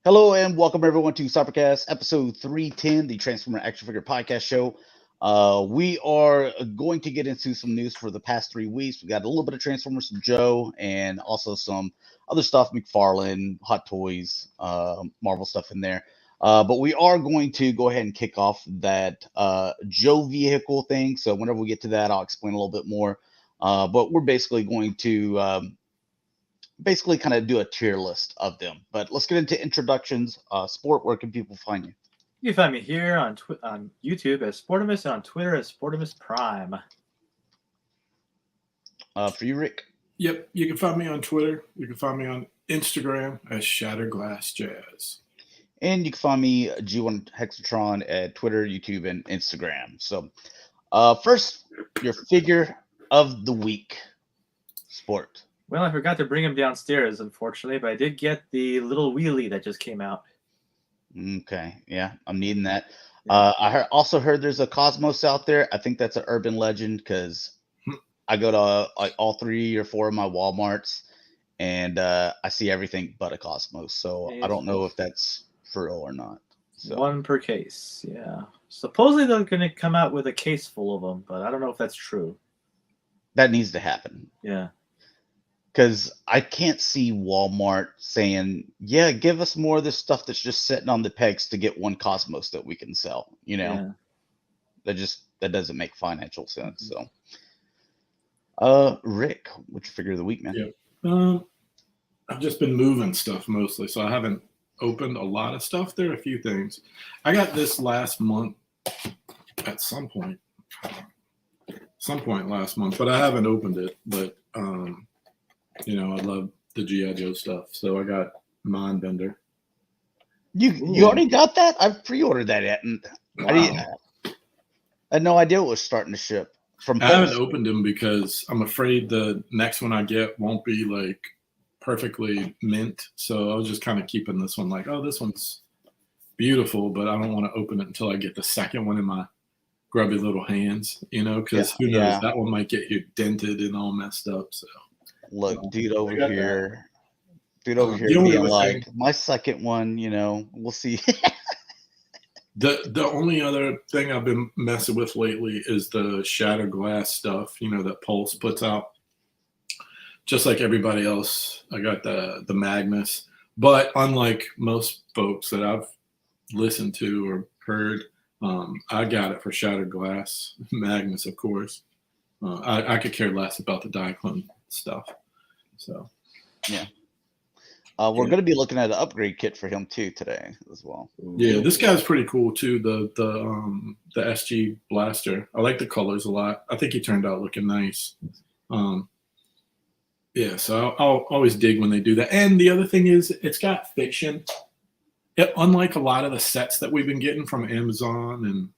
Hello and welcome everyone to Cybercast episode 310, the Transformer Action Figure Podcast Show. We are going to get into some news for the past 3 weeks. We got a little bit of Transformers from Joe and also some other stuff, McFarlane, Hot Toys, Marvel stuff in there. But we are going to go ahead and kick off that Joe vehicle thing. So whenever we get to that, I'll explain a little bit more. But we're basically going to kind of do a tier list of them. But let's get into introductions. Sport, where can people find you? You can find me here on YouTube as Sportimus and on Twitter as Sportimus Prime. For you, Rick? Yep, you can find me on Twitter. You can find me on Instagram as Shatrdglassjazz. And you can find me, G1 Hexatron, at Twitter, YouTube, and Instagram. So, first, your figure of the week, Sport. Well, I forgot to bring him downstairs, unfortunately, but I did get the little wheelie that just came out. Okay, yeah, I'm needing that. I also heard there's a Cosmos out there. I think that's an urban legend because I go to like all 3 or 4 of my Walmarts, and I see everything but a Cosmos. So I don't know if that's for real or not. So. 1 per case, yeah. Supposedly they're going to come out with a case full of them, but I don't know if that's true. That needs to happen. Yeah. Because I can't see Walmart saying, yeah, give us more of this stuff that's just sitting on the pegs to get 1 Cosmos that we can sell. You know, that doesn't make financial sense. So, Rick, what's your figure of the week, man? Yeah. I've just been moving stuff mostly, so I haven't opened a lot of stuff. There are a few things. I got this last month at some point last month, but I haven't opened it. But, you know, I love the G.I. Joe stuff, so I got Mindbender. You already got that? I've pre-ordered that yet, and wow. I had no idea it was starting to ship. I haven't opened them because I'm afraid the next one I get won't be like perfectly mint. So I was just kind of keeping this one like, oh, this one's beautiful, but I don't want to open it until I get the second one in my grubby little hands, you know, because who knows, that one might get you dented and all messed up. So. Look, dude over here being like, my second one, you know, we'll see. The only other thing I've been messing with lately is the Shattered Glass stuff, you know, that Pulse puts out. Just like everybody else, I got the Magnus. But unlike most folks that I've listened to or heard, I got it for Shattered Glass. Magnus, of course. I could care less about the Diaclone stuff. So, yeah. We're going to be looking at an upgrade kit for him too today as well. Yeah, this guy's pretty cool too. The SG Blaster. I like the colors a lot. I think he turned out looking nice. Yeah, so I'll always dig when they do that. And the other thing is, it's got fiction. Unlike a lot of the sets that we've been getting from Amazon, and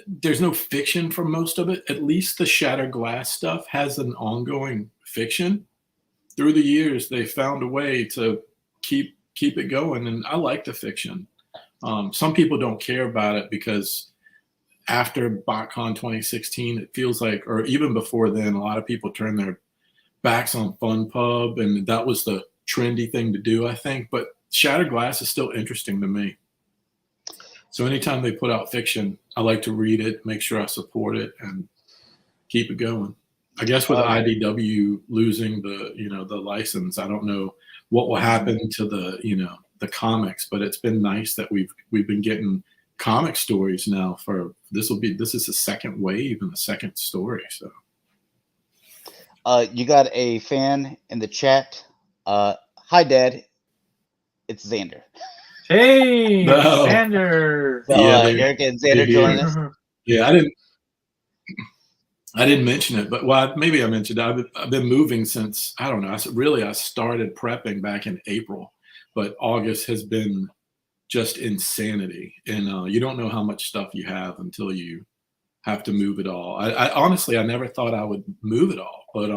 there's no fiction for most of it. At least the Shattered Glass stuff has an ongoing fiction. Through the years, they found a way to keep it going, and I like the fiction. Some people don't care about it because after BotCon 2016, it feels like, or even before then, a lot of people turned their backs on FunPub, and that was the trendy thing to do, I think. But Shattered Glass is still interesting to me. So anytime they put out fiction, I like to read it, make sure I support it, and keep it going. I guess with IDW losing the license, I don't know what will happen to the comics, but it's been nice that we've been getting comic stories now for this is the second wave and the second story. So you got a fan in the chat. Hi Dad, it's Xander. Hey, Xander. So, Eric and Xander joining us. Yeah, I didn't mention it, but maybe I mentioned it. I've been moving since, I don't know. I started prepping back in April, but August has been just insanity. And you don't know how much stuff you have until you have to move it all. I honestly, I never thought I would move it all, but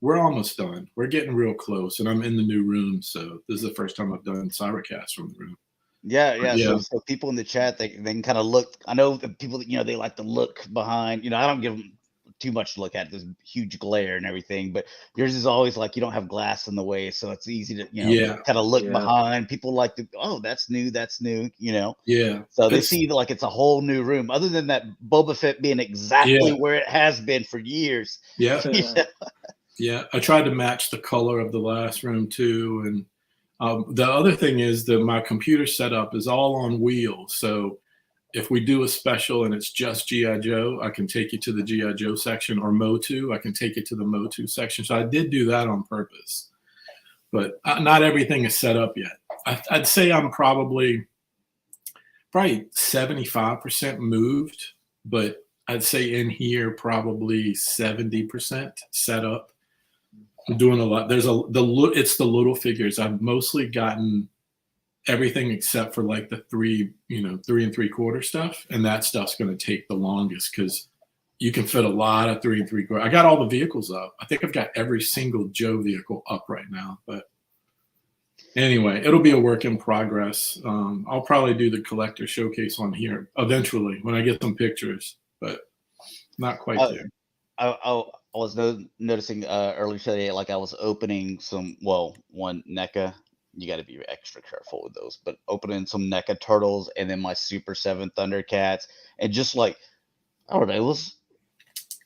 we're almost done. We're getting real close, and I'm in the new room. So this is the first time I've done Cybercast from the room. Yeah. So people in the chat, they can kind of look. I know the people that, they like to look behind. I don't give them too much to look at. There's huge glare and everything, but yours is always like you don't have glass in the way, so it's easy to kind of look behind. People like to, oh, that's new, Yeah. So they see like it's a whole new room, other than that Boba Fett being exactly where it has been for years. Yeah. Yeah. I tried to match the color of the last room too, and the other thing is that my computer setup is all on wheels, so if we do a special and it's just G.I. Joe, I can take you to the G.I. Joe section, or MOTU, I can take you to the MOTU section. So I did do that on purpose. But not everything is set up yet. I'd say I'm probably 75% moved, but I'd say in here probably 70% set up. I'm doing a lot. It's the little figures. I've mostly gotten everything except for like the 3 3/4 stuff, and that stuff's going to take the longest because you can fit a lot of 3 3/4. I got all the vehicles up. I think I've got every single Joe vehicle up right now, but anyway, it'll be a work in progress. I'll probably do the collector showcase on here eventually when I get some pictures, but not quite there. I was noticing earlier today, like I was opening one NECA. You got to be extra careful with those, but opening some NECA turtles and then my Super 7 Thundercats, and just like, I don't know, it was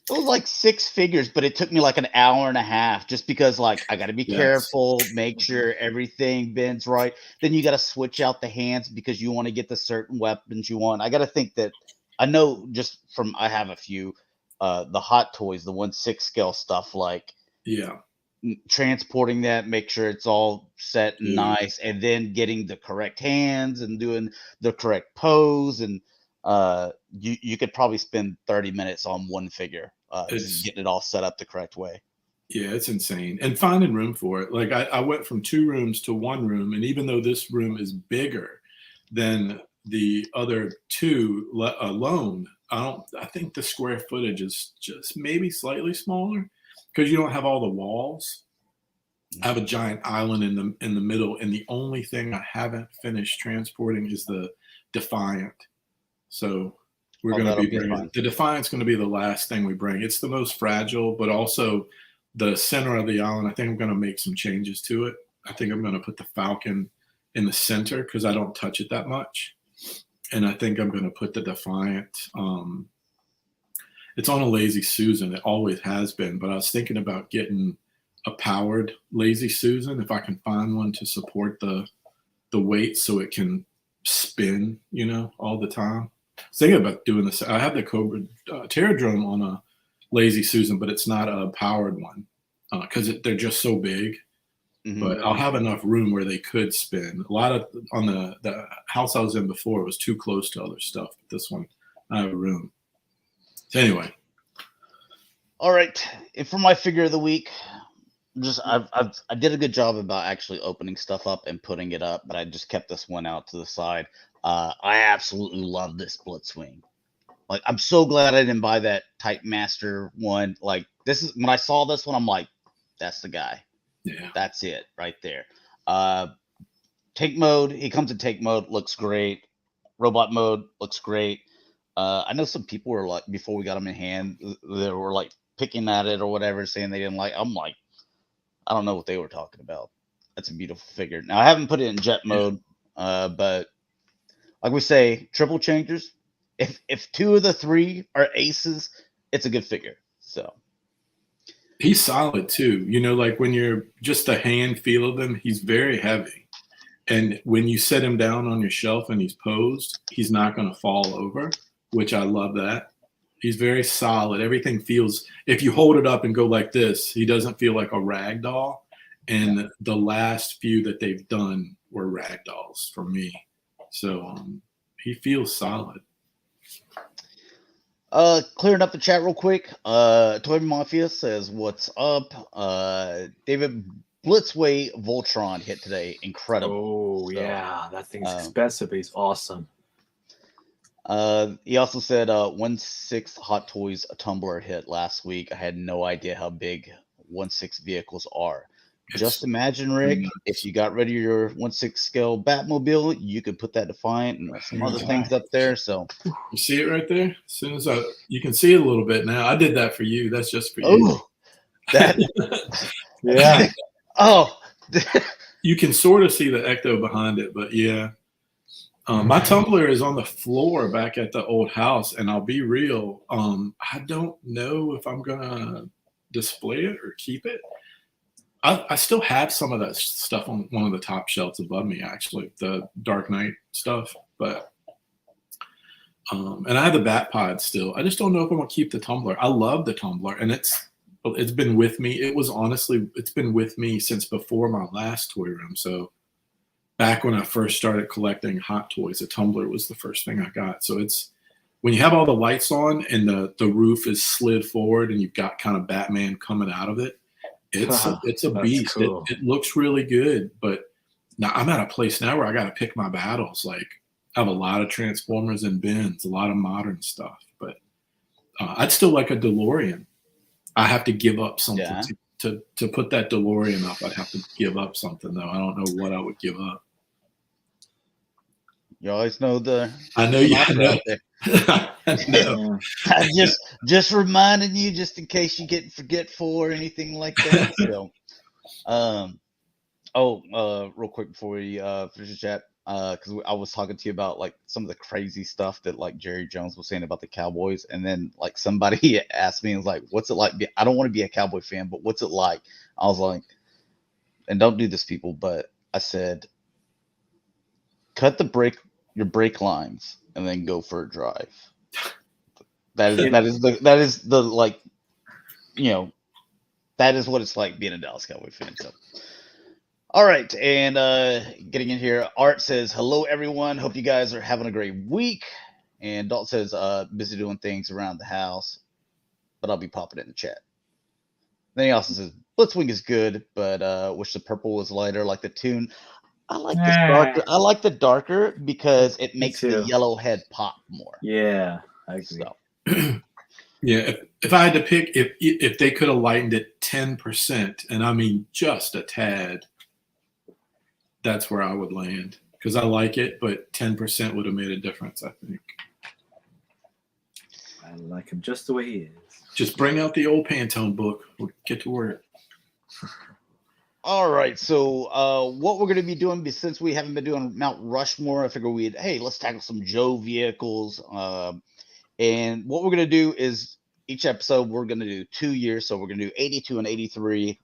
like 6 figures, but it took me like an hour and a half just because like I got to be careful, make sure everything bends right. Then you got to switch out the hands because you want to get the certain weapons you want. I got to think that I know just from, I have a few, the Hot Toys, the 1/6 scale stuff, like transporting that, make sure it's all set and nice, and then getting the correct hands and doing the correct pose, and you could probably spend 30 minutes on one figure, just getting it all set up the correct way. Yeah, it's insane, and finding room for it. Like I went from 2 rooms to 1 room, and even though this room is bigger than the other 2 alone, I think the square footage is just maybe slightly smaller, because you don't have all the walls. I have a giant island in the middle, and the only thing I haven't finished transporting is the Defiant. So we're going to be bringing the Defiant's going to be the last thing we bring. It's the most fragile, but also the center of the island. I think I'm going to make some changes to it. I think I'm going to put the Falcon in the center because I don't touch it that much, and I think I'm going to put the Defiant. It's on a Lazy Susan. It always has been, but I was thinking about getting a powered Lazy Susan if I can find one to support the weight so it can spin, all the time. I was thinking about doing this. I have the Cobra Terradrome on a Lazy Susan, but it's not a powered one because they're just so big. Mm-hmm. But I'll have enough room where they could spin. A lot of on the house I was in before, it was too close to other stuff. But this one, I have room. So anyway. All right. And for my figure of the week, I did a good job about actually opening stuff up and putting it up, but I just kept this one out to the side. I absolutely love this Blitzwing. Like, I'm so glad I didn't buy that Type Master one. Like, this is when I saw this one, I'm like, that's the guy. Yeah. That's it right there. Tank mode, he comes in tank mode, looks great. Robot mode looks great. I know some people were like, before we got them in hand, they were like picking at it or whatever, saying they didn't like. I'm like, I don't know what they were talking about. That's a beautiful figure. Now I haven't put it in jet mode, but like we say, triple changers. If 2 of the 3 are aces, it's a good figure. So he's solid too. Like when you're just the hand feel of him, he's very heavy. And when you set him down on your shelf and he's posed, he's not going to fall over, which I love that. He's very solid. Everything feels, if you hold it up and go like this, he doesn't feel like a rag doll. And the last few that they've done were rag dolls for me. So he feels solid. Clearing up the chat real quick. Toy Mafia says, "What's up?" David Blitzway Voltron hit today. Incredible. Oh, yeah. That thing's expensive, but he's awesome. He also said 1/6 Hot Toys tumbler hit last week. I had no idea how big 1/6 vehicles are. Just imagine, Rick, if you got rid of your 1/6 scale Batmobile, you could put that Defiant and some other things up there. So you see it right there. As soon as you can see it a little bit now. I did that for you. That's just for you. oh, that Yeah. oh, You can sort of see the Ecto behind it, but yeah. My tumbler is on the floor back at the old house, and I'll be real. I don't know if I'm gonna display it or keep it. I still have some of that stuff on one of the top shelves above me, actually, the Dark Knight stuff. But and I have the Bat Pod still. I just don't know if I'm gonna keep the tumbler. I love the tumbler, and it's been with me. It's been with me since before my last toy room. So back when I first started collecting Hot Toys, a tumbler was the first thing I got. So it's when you have all the lights on and the roof is slid forward and you've got kind of Batman coming out of it. It's a beast. Cool. It looks really good, but now I'm at a place now where I got to pick my battles. Like I have a lot of Transformers and bins, a lot of modern stuff, but I'd still like a DeLorean. I have to give up something to put that DeLorean up. I'd have to give up something though. I don't know what I would give up. You always know I know you know. No. I'm just reminding you, just in case you get forgetful or anything like that. So, real quick before we finish the chat, because I was talking to you about like some of the crazy stuff that like Jerry Jones was saying about the Cowboys, and then like somebody asked me, and was like, "What's it like? I don't want to be a Cowboy fan, but what's it like?" I was like, and don't do this, people, but I said, cut your brake lines and then go for a drive. That is the like, you know, that is what it's like being a Dallas Cowboy fan. So, all right, and getting in here, Art says, "Hello everyone. Hope you guys are having a great week." And Dalton says, "Busy doing things around the house, but I'll be popping it in the chat." Then he also says, "Blitzwing is good, but wish the purple was lighter like the tune." I like this darker. I like the darker because it makes the yellow head pop more. Yeah, I agree. So. Yeah, if I had to pick, if they could have lightened it 10%, and I mean just a tad, that's where I would land because I like it, but 10% would have made a difference, I think. I like him just the way he is. Just bring out the old Pantone book. We'll get to work. All right, so what we're going to be doing, since we haven't been doing Mount Rushmore, I figured let's tackle some Joe vehicles. And what we're going to do is each episode, we're going to do 2 years. So we're going to do 82 and 83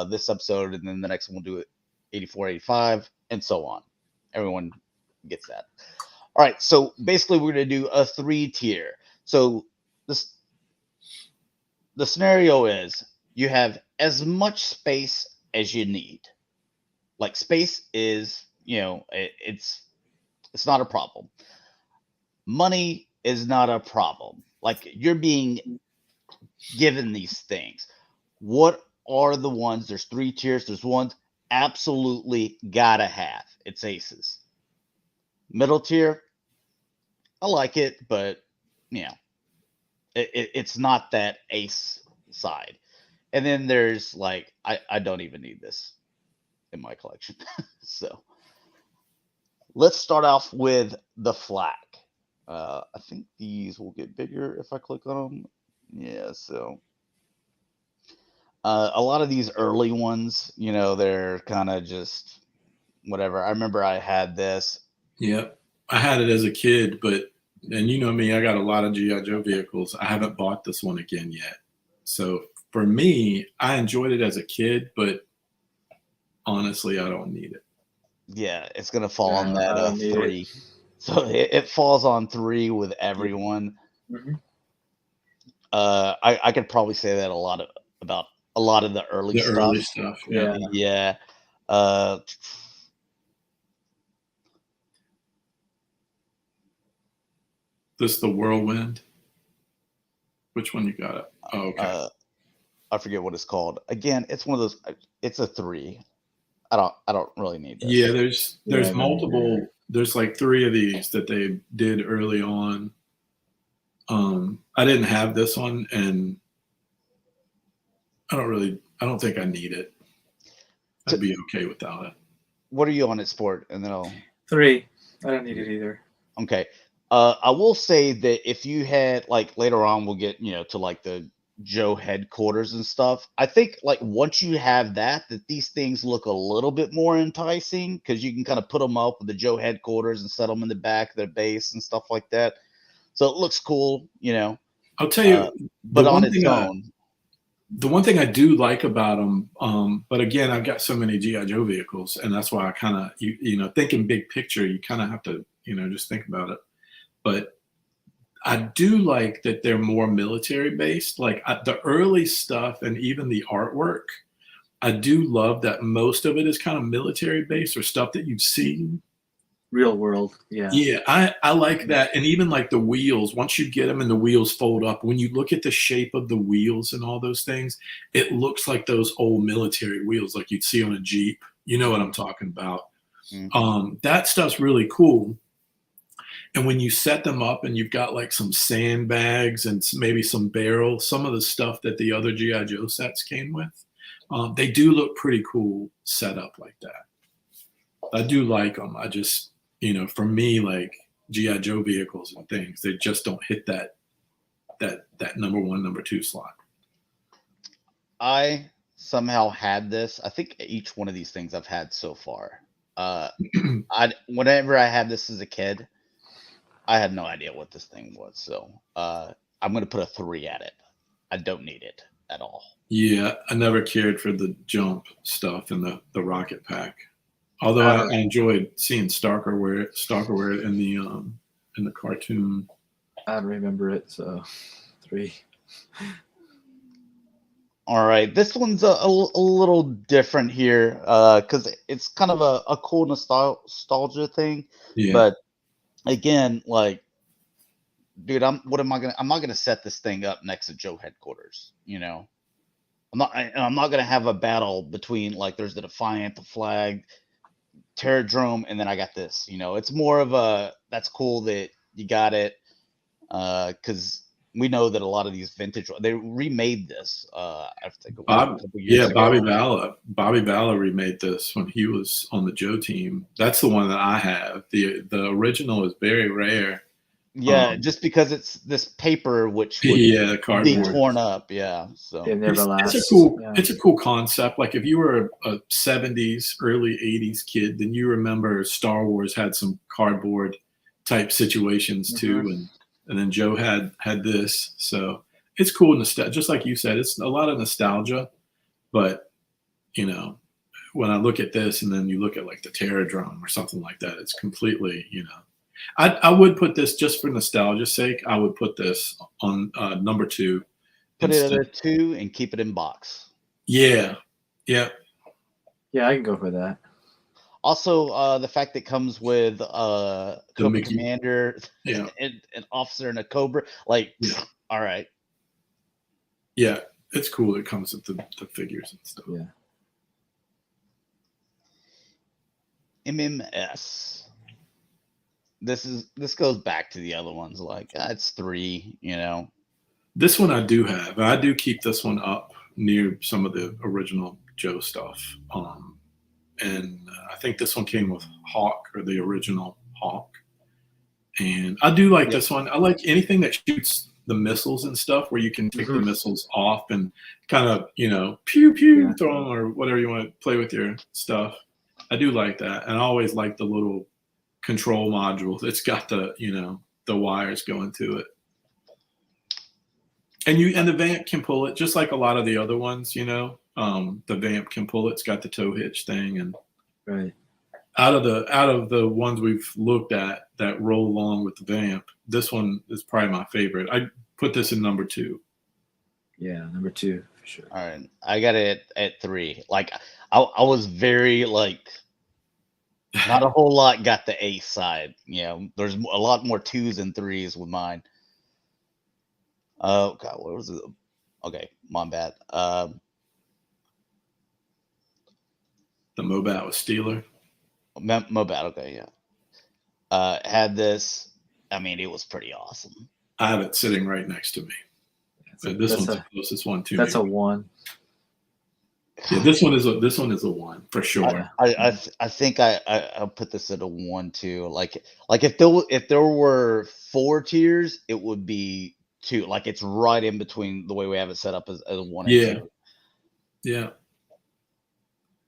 this episode, and then the next one we'll do 84, 85, and so on. Everyone gets that. All right, so basically we're going to do a 3-tier. So the scenario is you have as much space as you need. Like space is, it's not a problem. Money is not a problem. Like you're being given these things. What are the ones? There's 3 tiers. There's ones absolutely gotta have. It's aces. Middle tier, I like it, but it's not that ace side. And then there's like, I don't even need this in my collection. So let's start off with the flak. I think these will get bigger if I click on them. Yeah, so a lot of these early ones, they're kind of just whatever. I remember I had this. Yep, I had it as a kid, and you know me, I got a lot of G.I. Joe vehicles. I haven't bought this one again yet. So for me, I enjoyed it as a kid, but honestly, I don't need it. Yeah, it's going to fall on that 3. So it falls on 3 with everyone. Mm-hmm. I could probably say that about a lot of the early stuff. Early stuff, yeah. Yeah. This the Whirlwind. Which one you got it? Oh, okay. I forget what it's called. Again, it's one of those. It's a 3. I don't really need this. Yeah, there's multiple. Yeah. There's like 3 of these that they did early on. I didn't have this one, and I don't think I need it. I'd be okay without it. What are you on it, Sport? And then I'll 3. I don't need it either. okay. I will say that if you had like later on, we'll get to like the Joe headquarters and stuff. I think like once you have that these things look a little bit more enticing because you can kind of put them up with the Joe headquarters and set them in the back of their base and stuff like that. So it looks cool, I'll tell you, but on its own. The one thing I do like about them, but again, I've got so many G.I. Joe vehicles, and that's why I kind of, thinking big picture, you kind of have to, just think about it. But I do like that they're more military based. Like the early stuff and even the artwork, I do love that most of it is kind of military based or stuff that you've seen. Real world, yeah. Yeah, I like that. And even like the wheels, once you get them and the wheels fold up, when you look at the shape of the wheels and all those things, it looks like those old military wheels like you'd see on a Jeep. You know what I'm talking about. Mm-hmm. That stuff's really cool. And when you set them up and you've got like some sandbags and maybe some barrels, some of the stuff that the other G.I. Joe sets came with, they do look pretty cool set up like that. I do like them. I just, for me, like G.I. Joe vehicles and things, they just don't hit that number 1, number 2 slot. I somehow had this. I think each one of these things I've had so far. Whenever I had this as a kid, I had no idea what this thing was. So I'm going to put a 3 at it. I don't need it at all. Yeah, I never cared for the jump stuff and the rocket pack. Although I enjoyed seeing Stalker wear it in the cartoon. I don't remember it, so 3. All right, this one's a little different here because it's kind of a cool nostalgia thing. Yeah. But again, like, dude, I'm not gonna set this thing up next to Joe headquarters. I'm not gonna have a battle between like there's the Defiant, the Flag, Terradrome, and then I got this. It's more of a that's cool that you got it because we know that a lot of these vintage they remade this. I think a couple years ago. Bobby Balla remade this when he was on the Joe team. That's the one that I have. The original is very rare. Yeah, just because it's this paper which would cardboard be torn up. Yeah, so it never lasts. It's a cool concept. Like if you were a 70s, early 80s kid, then you remember Star Wars had some cardboard type situations too, and then Joe had this. So it's cool, just like you said, it's a lot of nostalgia. But when I look at this, and then you look at like the Terradrome or something like that, it's completely I would put this just for nostalgia's sake. I would put this on number 2. Put it at 2 and keep it in box. Yeah. I can go for that. Also, the fact that it comes with Cobra Commander, an officer, and a Cobra, all right. Yeah, it's cool. It comes with the figures and stuff. Yeah. MMS. This goes back to the other ones. Like it's 3. This one I do have. I do keep this one up near some of the original Joe stuff. And I think this one came with Hawk, or the original Hawk. And I do like this one. I like anything that shoots the missiles and stuff, where you can take the missiles off and kind of, pew, pew, throw them, or whatever you want to play with your stuff. I do like that. And I always like the little control modules. It's got the wires going to it. And the Vamp can pull it, just like a lot of the other ones, the Vamp can pull it. It's got the tow hitch thing, and right. Out of the ones we've looked at that roll along with the Vamp, this one is probably my favorite. I put this in number 2. Yeah, number 2 for sure. All right, I got it at 3. Like I was very like, not a whole lot got the A side. There's a lot more 2s and 3s with mine. Oh God, what was it? Okay, my bad. The Mobat with Steeler. Mobat, okay, yeah. Had this. I mean, it was pretty awesome. I have it sitting right next to me. This one's the closest one to me. That's a 1. Yeah, this one is a 1 for sure. I think I'll put this at a 1 too. Like if there were 4 tiers, it would be 2. Like it's right in between the way we have it set up as a 1 and 2. Yeah.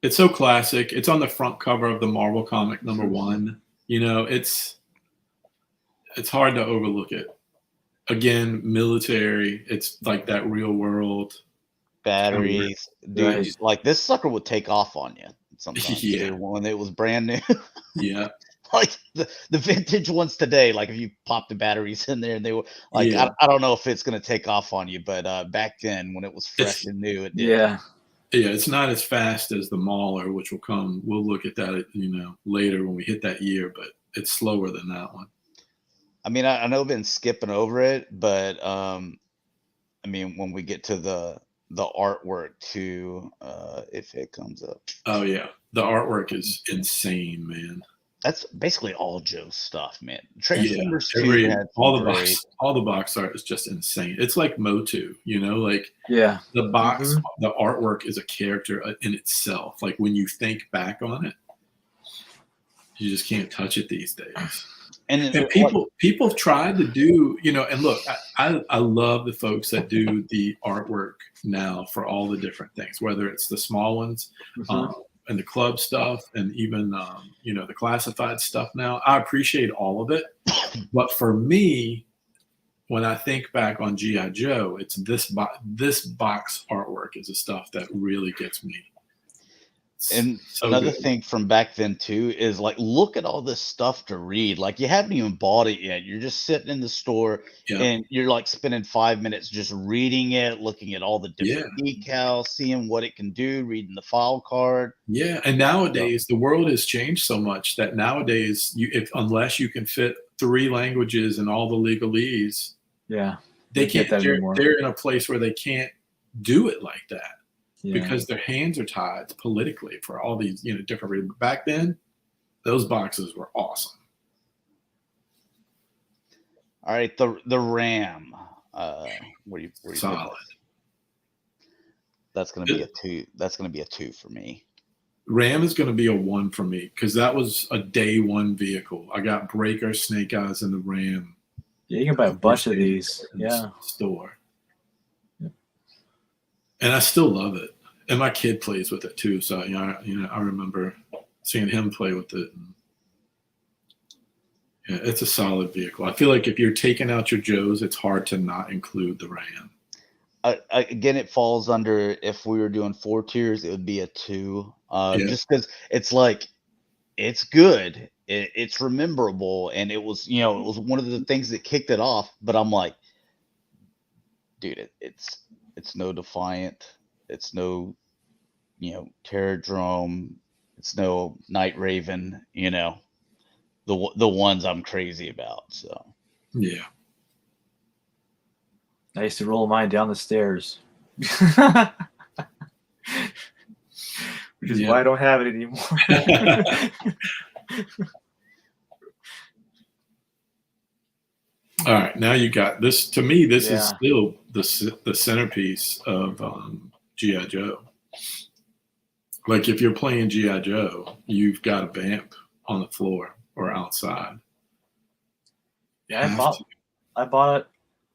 It's so classic. It's on the front cover of the Marvel comic number 1. You know, it's hard to overlook it. Again, military. It's like that real world. Batteries, dude. Right. Like this sucker would take off on you sometimes. Yeah. Dude, when it was brand new. Yeah. Like the vintage ones today, like if you pop the batteries in there and they were like, I don't know if it's gonna take off on you, but back then when it was fresh and new, it did. Yeah. Yeah, it's not as fast as the Mauler, which will come. We'll look at that, later when we hit that year, but it's slower than that one. I mean, I know I've been skipping over it, but I mean, when we get to the artwork too, if it comes up. Oh yeah, the artwork is insane, man. That's basically all Joe's stuff, man. Transformers 2 had all the box art is just insane. It's like MOTU, like the box, the artwork is a character in itself. Like when you think back on it, you just can't touch it these days. And people have tried to do, and look, I love the folks that do the artwork now for all the different things, whether it's the small ones and the club stuff and even, the classified stuff now. I appreciate all of it. But for me, when I think back on G.I. Joe, it's this box artwork is the stuff that really gets me. And so another thing from back then too is like, look at all this stuff to read. Like you haven't even bought it yet. You're just sitting in the store and you're like spending 5 minutes just reading it, looking at all the different decals, seeing what it can do, reading the file card. Yeah. And nowadays the world has changed so much that nowadays unless you can fit 3 languages and all the legalese, they can't, they're in a place where they can't do it like that. Because their hands are tied politically for all these, different reasons. Back then, those boxes were awesome. All right, the RAM. Where you solid. That's gonna be a 2. That's gonna be a 2 for me. RAM is gonna be a 1 for me because that was a day 1 vehicle. I got Breaker, Snake Eyes, and the RAM. Yeah, you can buy a bunch of these. Yeah. Store. And I still love it. And my kid plays with it too. So, I remember seeing him play with it. And it's a solid vehicle. I feel like if you're taking out your Joes, it's hard to not include the RAM. Again, it falls under, if we were doing 4 tiers, it would be a 2. Just because it's like, it's good. It's rememberable. And it was, it was one of the things that kicked it off. But I'm like, dude, it's no Defiant. It's no, Terradrome. It's no Night Raven. The ones I'm crazy about. So yeah, I used to roll mine down the stairs, which is why I don't have it anymore. All right, now you got this. To me, this is still the centerpiece of G.I. Joe. Like if you're playing G.I. Joe, you've got a vamp on the floor or outside. Yeah, I bought it.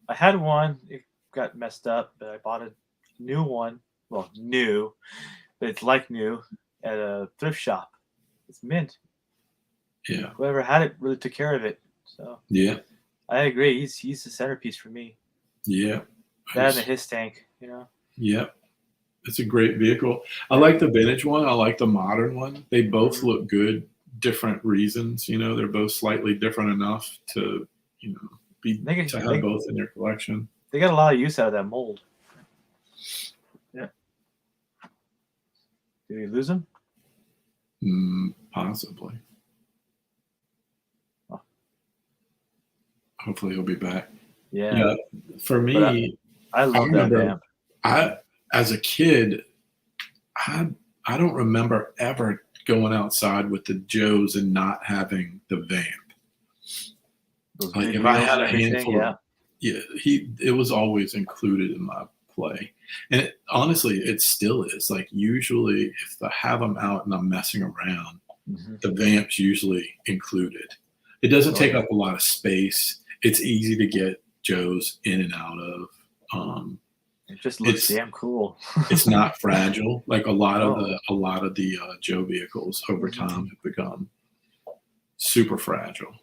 I had one. It got messed up, but I bought a new one. Well, new, but it's like new at a thrift shop. It's mint. Yeah. Whoever had it really took care of it. So yeah. I agree. He's the centerpiece for me. Yeah. That and his tank, Yeah. It's a great vehicle. I like the vintage one. I like the modern one. They both look good, different reasons. They're both slightly different enough to, to have both in your collection. They got a lot of use out of that mold. Yeah. Did we lose him? Possibly. Hopefully he'll be back. Yeah. For me, I love that vamp. As a kid, I don't remember ever going outside with the Joes and not having the vamp. Like if I had a handful, it was always included in my play. And honestly, it still is. Like usually if I have them out and I'm messing around, the vamp's usually included. It doesn't take up a lot of space. It's easy to get Joes in and out of. It just looks damn cool. It's not fragile. Like a lot of the Joe vehicles over time have become super fragile.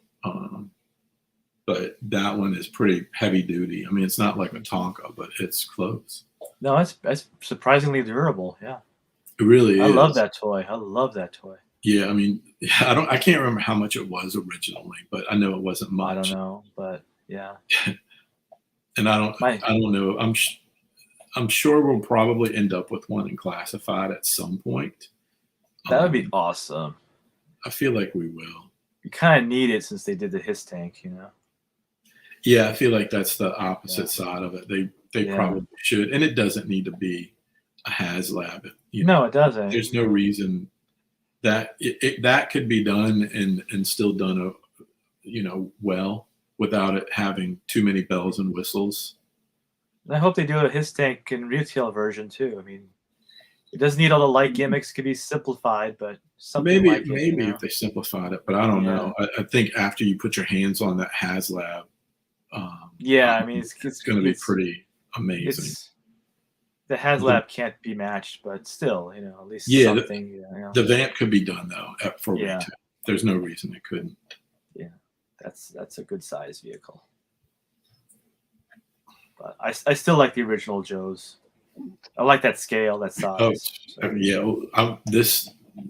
But that one is pretty heavy duty. I mean, it's not like a Tonka, but it's close. No, it's surprisingly durable. Yeah, it really is. I love that toy. Yeah, I mean, I can't remember how much it was originally, but I know it wasn't much. I don't know, but yeah. And I don't know. I'm sure we'll probably end up with one in classified at some point. That would be awesome. I feel like we will. You kind of need it since they did the HISS tank, you know. Yeah, I feel like that's the opposite side of it. They probably should, and it doesn't need to be a HasLab. No, it doesn't. There's no reason that that could be done and still done, well without it having too many bells and whistles. And I hope they do a HISS tank in retail version too. I mean, it doesn't need all the light gimmicks. It could be simplified, but something maybe if they simplified it, but I don't know. I think after you put your hands on that HasLab, I mean, it's going to be pretty amazing. The HasLab can't be matched, but still, at least something. The vamp could be done though for retail. There's no reason it couldn't. Yeah, that's a good size vehicle. But I still like the original Joes. I like that scale, that size.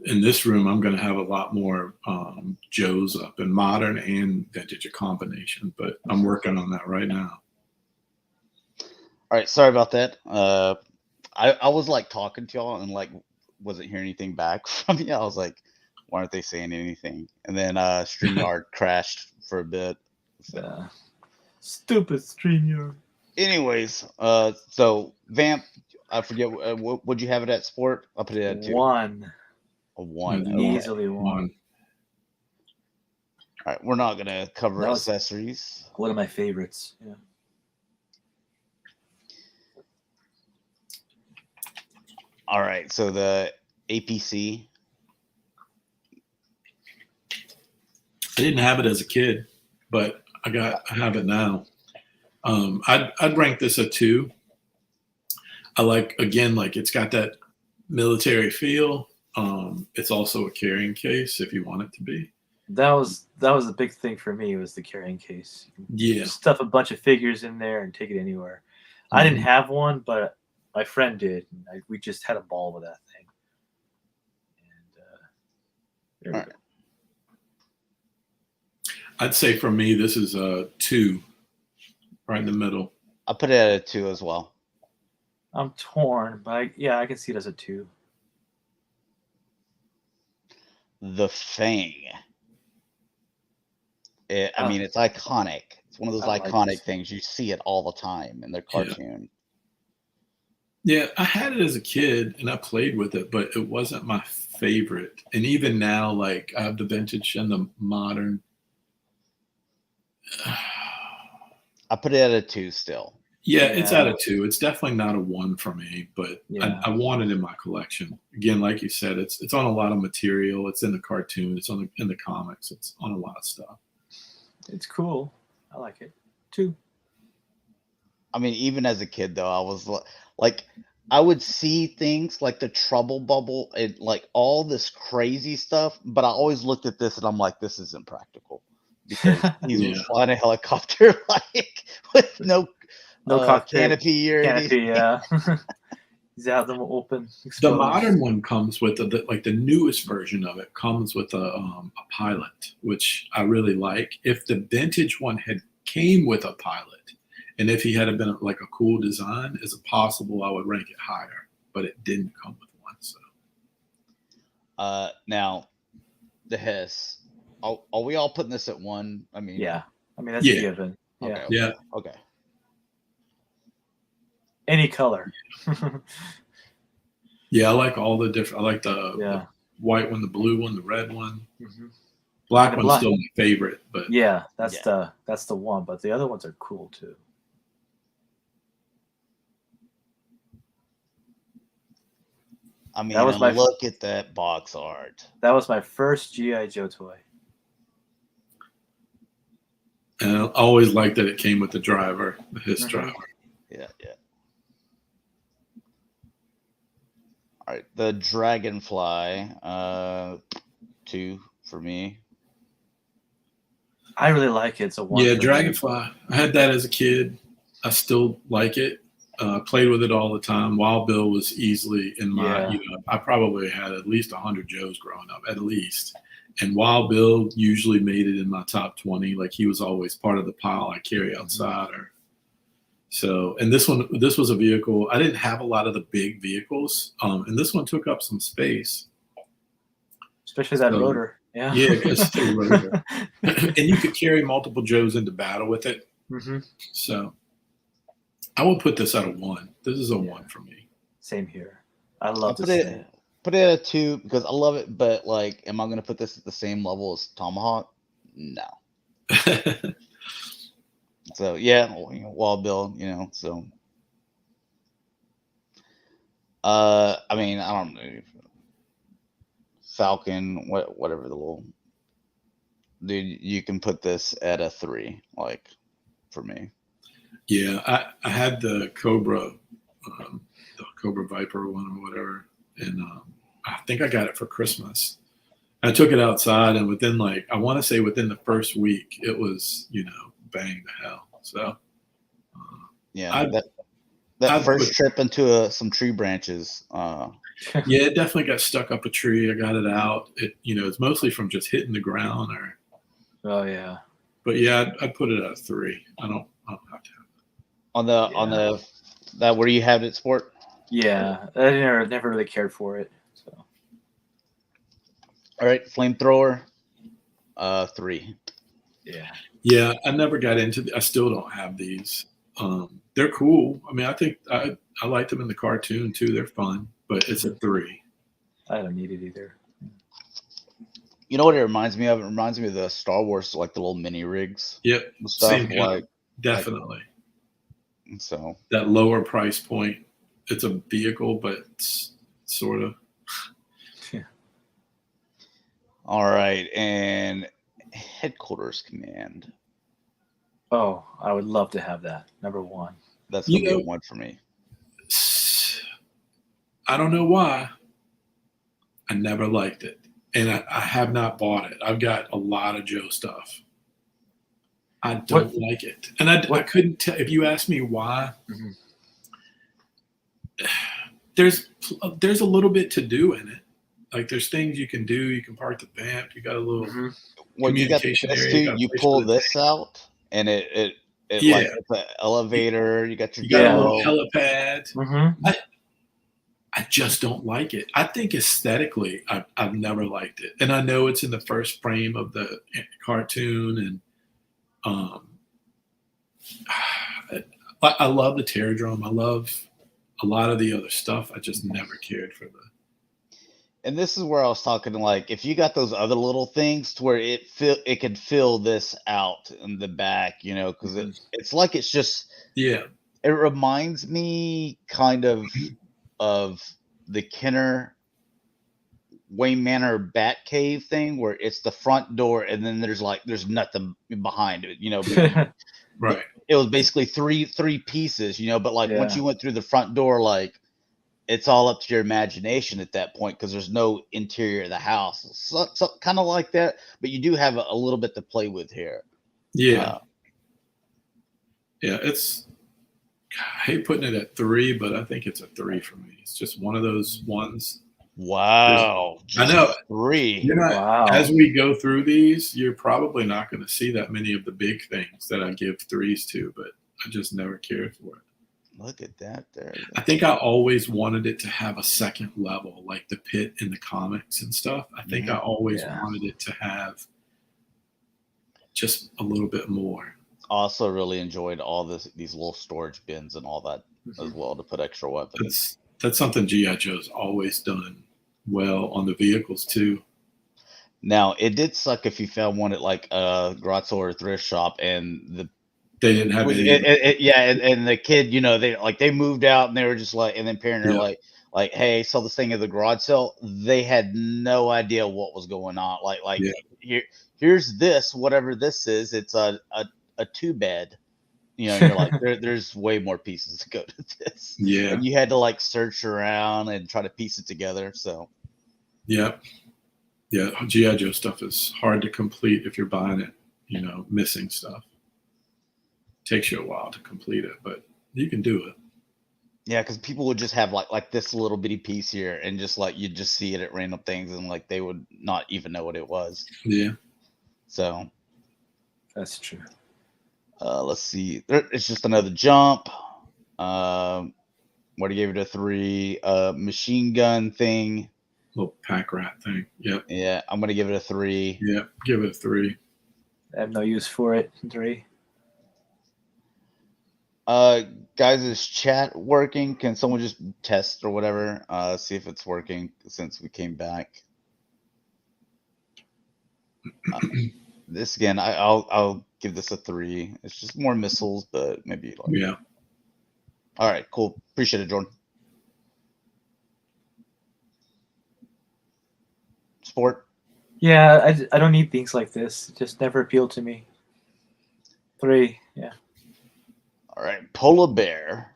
In this room, I'm going to have a lot more Joes up in modern and vintage, a combination. But I'm working on that right now. All right, sorry about that. I was like talking to y'all and like wasn't hearing anything back from you. I was like, why aren't they saying anything? And then StreamYard crashed for a bit. So. Stupid StreamYard. Anyways, so Vamp, I forget would you have it at Sport? I'll put it at 2. 1. A 1. Easily 1. All right, we're not gonna cover accessories. One of my favorites. Yeah. All right, so the APC. I didn't have it as a kid, but I have it now. I'd rank this a 2. I like it's got that military feel. It's also a carrying case if you want it to be. That was a big thing for me, was the carrying case. Yeah. Stuff a bunch of figures in there and take it anywhere. I didn't have one, but my friend did. And we just had a ball with that thing. And there we go. Right. I'd say for me, this is a 2, right in the middle. I'll put it at a 2 as well. I'm torn, but I can see it as a 2. The Fang. I mean, it's iconic. It's one of those iconic things. You see it all the time in their cartoon. Yeah, I had it as a kid and I played with it, but it wasn't my favorite. And even now, like I have the vintage and the modern. I put it at a 2 still. Yeah, it's at a 2. It's definitely not a 1 for me, but I want it in my collection. Again, like you said, it's on a lot of material. It's in the cartoon. It's in the comics. It's on a lot of stuff. It's cool. I like it. 2. I mean, even as a kid, though, I was like, I would see things like the Trouble Bubble and like all this crazy stuff, but I always looked at this and I'm like, this isn't practical because he's flying a helicopter like with no canopy or anything. Yeah. He's out them open. Exposed. The modern one comes with the newest version of it comes with a pilot, which I really like. If the vintage one came with a pilot, and if he had been like a cool design, is it possible I would rank it higher? But it didn't come with one. So now the HISS. Are we all putting this at 1? I mean, that's a given. Okay. Okay. Any color. Yeah, I like all the different. I like the white one, the blue one, the red one. Mm-hmm. Black one's still my favorite, but that's the one. But the other ones are cool too. I mean, look at that box art. That was my first G.I. Joe toy. And I always liked that it came with the driver, his driver. Yeah. All right, the Dragonfly, 2 for me. I really like it. It's a 1. Yeah, Dragonfly. I had that as a kid. I still like it. Played with it all the time. Wild Bill was easily in my, I probably had at least 100 Joes growing up, at least. And Wild Bill usually made it in my top 20. Like he was always part of the pile I carry outside. So, and this was a vehicle. I didn't have a lot of the big vehicles. And this one took up some space. Especially that rotor. Yeah. Yeah, it's the rotor. And you could carry multiple Joes into battle with it. So I will put this at a 1. This is a 1 for me. Same here. I love this. Put it at a 2 because I love it, but like, am I going to put this at the same level as Tomahawk? No. So yeah, Wild Bill, so. I mean, I don't know. Falcon, whatever the little. Dude, you can put this at a 3, like, for me. Yeah, I had the Cobra Viper one or whatever, and I think I got it for Christmas. I took it outside, and within I want to say within the first week, it was bang to hell. So yeah, that first trip into some tree branches. Yeah, it definitely got stuck up a tree. I got it out. It it's mostly from just hitting the ground or. Oh yeah. But yeah, I'd put it at a 3. I don't have to have it. On the that where you have it, Sport? Yeah, I never really cared for it. So. All right, Flamethrower, 3. Yeah, I never got into. I still don't have these. They're cool. I mean, I think I like them in the cartoon too. They're fun, but it's a 3. I don't need it either. You know what it reminds me of? It reminds me of the Star Wars, like the little mini rigs. Yep, stuff, same kind. Definitely. So that lower price point, it's a vehicle, but it's sort of. Yeah. All right, and Headquarters Command. Oh, I would love to have that. Number 1. That's gonna be a 1 for me. I don't know why. I never liked it, and I have not bought it. I've got a lot of Joe stuff. I don't like it, and I couldn't tell if you asked me why. There's a little bit to do in it. Like there's things you can do. You can park the vamp. You got a little communication area. You pull this out, and it like it's an elevator. You got your got a little helipad. I just don't like it. I think aesthetically, I've never liked it, and I know it's in the first frame of the cartoon, and I love the Terradrome. I love a lot of the other stuff. I just never cared for the. And this is where I was talking, like, if you got those other little things to where it could fill this out in the back, because it's like it's just it reminds me kind of the Kenner Wayne Manor Bat Cave thing, where it's the front door and then there's nothing behind it, Right. It was basically three pieces, but once you went through the front door, it's all up to your imagination at that point because there's no interior of the house. So kind of like that, but you do have a little bit to play with here. Yeah. It's. I hate putting it at 3, but I think it's a 3 for me. It's just one of those ones. Wow. I know. 3. Wow. As we go through these, you're probably not going to see that many of the big things that I give 3s to, but I just never cared for it. Look at that there. I think I always wanted it to have a second level, like the Pit in the comics and stuff. I think I always wanted it to have just a little bit more. Also really enjoyed all these little storage bins and all that as well to put extra weapons. That's something G.I. Joe's always done well on the vehicles too. Now it did suck if you found one at like a garage sale or thrift shop and they didn't have any. And the kid, they moved out and they were just like, and then parents are like, like, hey, saw this thing at the garage sale. They had no idea what was going on. Like here's this, whatever this is. It's a 2-bed. And you're like, there's way more pieces to go to this. Yeah. And you had to like search around and try to piece it together. So. Yeah. Yeah. G.I. Joe stuff is hard to complete if you're buying it, missing stuff. Takes you a while to complete it, but you can do it. Yeah, because people would just have like this little bitty piece here, and just like you'd just see it at random things, and like they would not even know what it was. Yeah. So. That's true. Let's see. It's just another jump. What do you give it a 3? Machine gun thing. Little pack rat thing. Yep. Yeah, I'm gonna give it a 3. Yep. Give it a 3. I have no use for it. 3. Guys, is chat working? Can someone just test or whatever? See if it's working since we came back. This again, I'll give this a 3. It's just more missiles, but maybe. Yeah. All right, cool. Appreciate it, Jordan. Sport. Yeah, I don't need things like this. It just never appealed to me. 3. Yeah. All right, Polar Bear.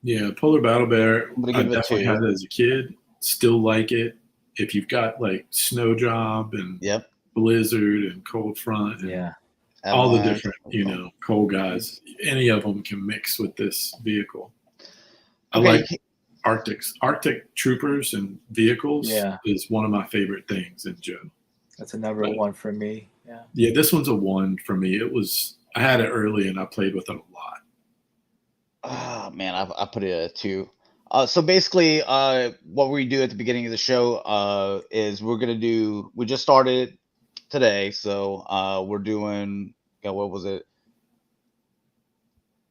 Yeah, Polar Battle Bear. I definitely had it as a kid. Still like it. If you've got like Snow Job and Blizzard and Cold Front and all the different, cold guys, any of them can mix with this vehicle. I like Arctic troopers and vehicles is one of my favorite things in Joe. That's a number 1 for me. Yeah. Yeah, this one's a 1 for me. I had it early and I played with it a lot. Oh man, I put it at a 2. So basically, what we do at the beginning of the show is we just started today, so we're doing what was it?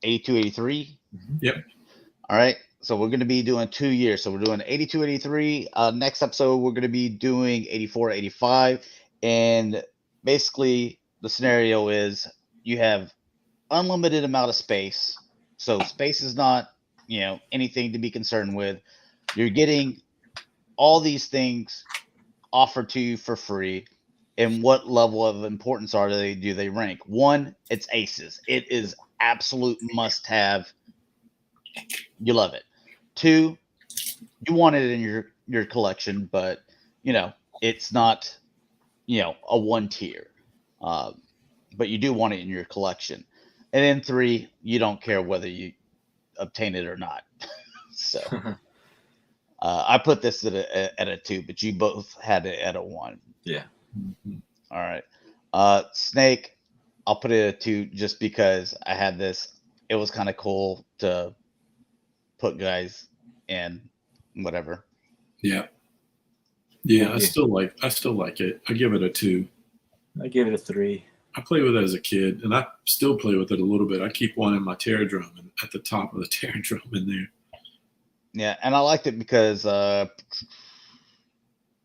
82, 83? Yep. All right. So we're going to be doing 2 years. So we're doing 82, 83. Next episode, we're going to be doing 84, 85. And basically, the scenario is you have unlimited amount of space. So space is not, anything to be concerned with. You're getting all these things offered to you for free. And what level of importance do they rank? 1, it's aces. It is absolute must-have. You love it. 2, you want it in your collection, but it's not a 1 tier. But you do want it in your collection. And then 3, you don't care whether you obtain it or not. So I put this at a 2, but you both had it at a 1. Yeah. Mm-hmm. All right. Snake, I'll put it at a 2 just because I had this. It was kind of cool to put guys in whatever. Yeah. Yeah, I still like it. I give it a 2. I give it a 3. I played with it as a kid, and I still play with it a little bit. I keep one in my Terror Drum and at the top of the Terror Drum in there. Yeah, and I liked it because God,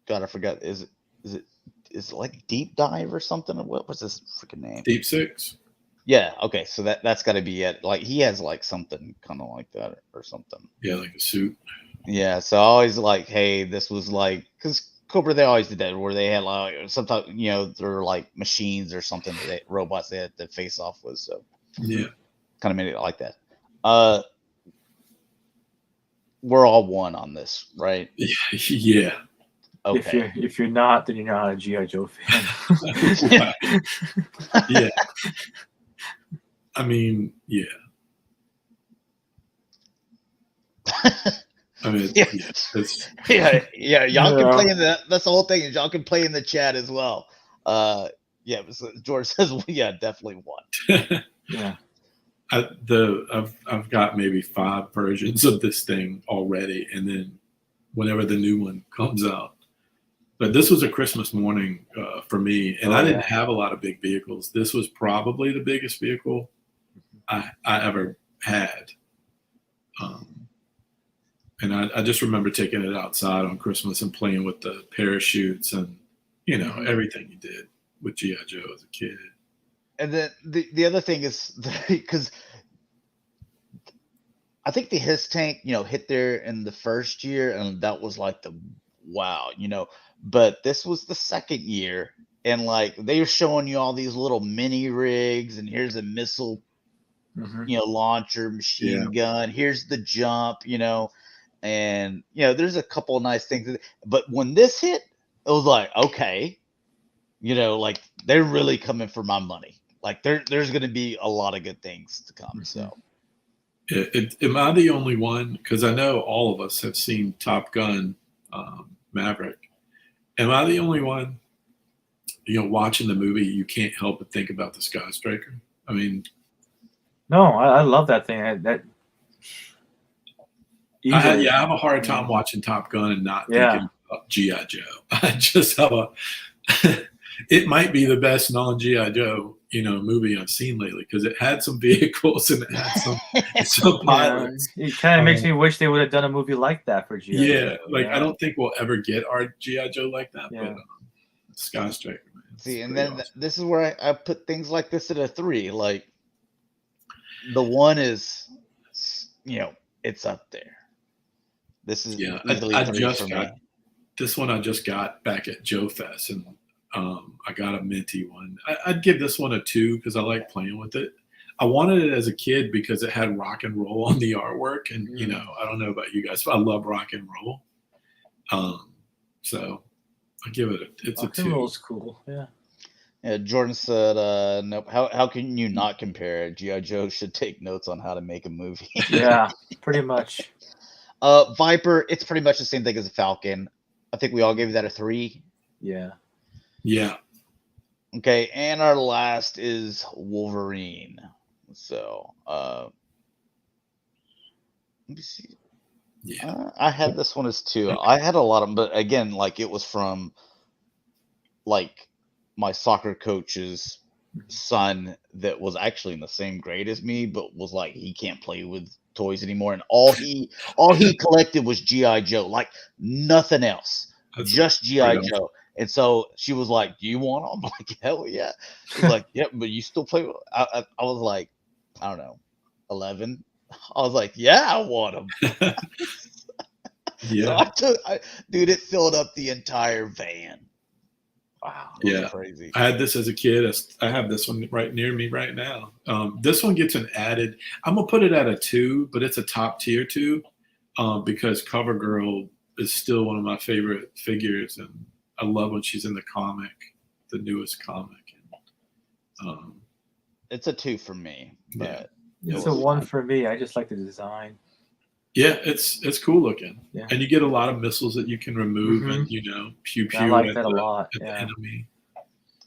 I forgot. Is it like Deep Dive or something? What was this freaking name? Deep Six. Yeah. Okay. So that's got to be it. Like he has like something kind of like that or something. Yeah, like a suit. Yeah. So I always like, hey, this was like because Cobra, they always did that where they had like sometimes they're like machines or something robots they had to face off with. So yeah, kind of made it like that. We're all 1 on this, right? Yeah. Okay. If you're not, then you're not a G.I. Joe fan. Yeah. I mean, yeah. I mean, yeah. Y'all can play in the. That's the whole thing. Is y'all can play in the chat as well. Yeah. So George says, well, yeah, definitely 1. Yeah. I've got maybe 5 versions of this thing already, and then whenever the new one comes out. But this was a Christmas morning for me, and I didn't have a lot of big vehicles. This was probably the biggest vehicle I ever had. And I just remember taking it outside on Christmas and playing with the parachutes and, everything you did with G.I. Joe as a kid. And then the other thing is because I think the His Tank, hit there in the first year, and that was like the wow, But this was the second year, and like they were showing you all these little mini rigs, and here's a missile, launcher, machine gun. Here's the jump, and there's a couple of nice things. But when this hit, it was like, okay, like they're really coming for my money. Like there's going to be a lot of good things to come. So. Am I the only one? Because I know all of us have seen Top Gun Maverick. Am I the only one, watching the movie, you can't help but think about the Sky Striker? I mean, no, I love that thing. I have a hard time watching Top Gun and not thinking about G.I. Joe. I just have it might be the best non-G.I. Joe, movie I've seen lately, because it had some vehicles and it had some pilots. It kind of makes me wish they would have done a movie like that for G.I. Joe. I don't think we'll ever get our G.I. Joe like that, but Sky Striker, man. See, and then awesome. This is where I put things like this at a 3. Like, the 1 is, it's up there. This is I just got this one. I just got back at Joe Fest, and I got a minty one. I'd give this one a 2 because I like playing with it. I wanted it as a kid because it had rock and roll on the artwork, and I don't know about you guys, but I love rock and roll. So I give it it's rock a 2. Rock and roll's cool, yeah. Yeah, Jordan said, nope. How can you not compare it? G.I. Joe should take notes on how to make a movie. Yeah, pretty much. Viper, it's pretty much the same thing as a Falcon. I think we all gave that a 3. Yeah. Yeah. Okay, and our last is Wolverine. So, let me see. Yeah. I had this one as 2. I had a lot of them, but again, like it was from like my soccer coach's son that was actually in the same grade as me, but was like he can't play with toys anymore, and all he collected was G.I. Joe, like nothing else. Just G.I. Joe. And so she was like, "Do you want them?" I'm like, "Hell yeah!" She's like, "Yep, but you still play." I was like, I don't know, 11. I was like, "Yeah, I want them." Yeah, so dude, it filled up the entire van. Wow, yeah, crazy. I had this as a kid. I have this one right near me right now. This one gets an added. I'm gonna put it at a 2, but it's a top tier 2 because CoverGirl is still one of my favorite figures, and I love when she's in the comic, the newest comic. And, it's a 2 for me, but it's a 1 for me. I just like the design. Yeah, it's cool looking, and you get a lot of missiles that you can remove, and pew pew. I like that a lot. At the enemy.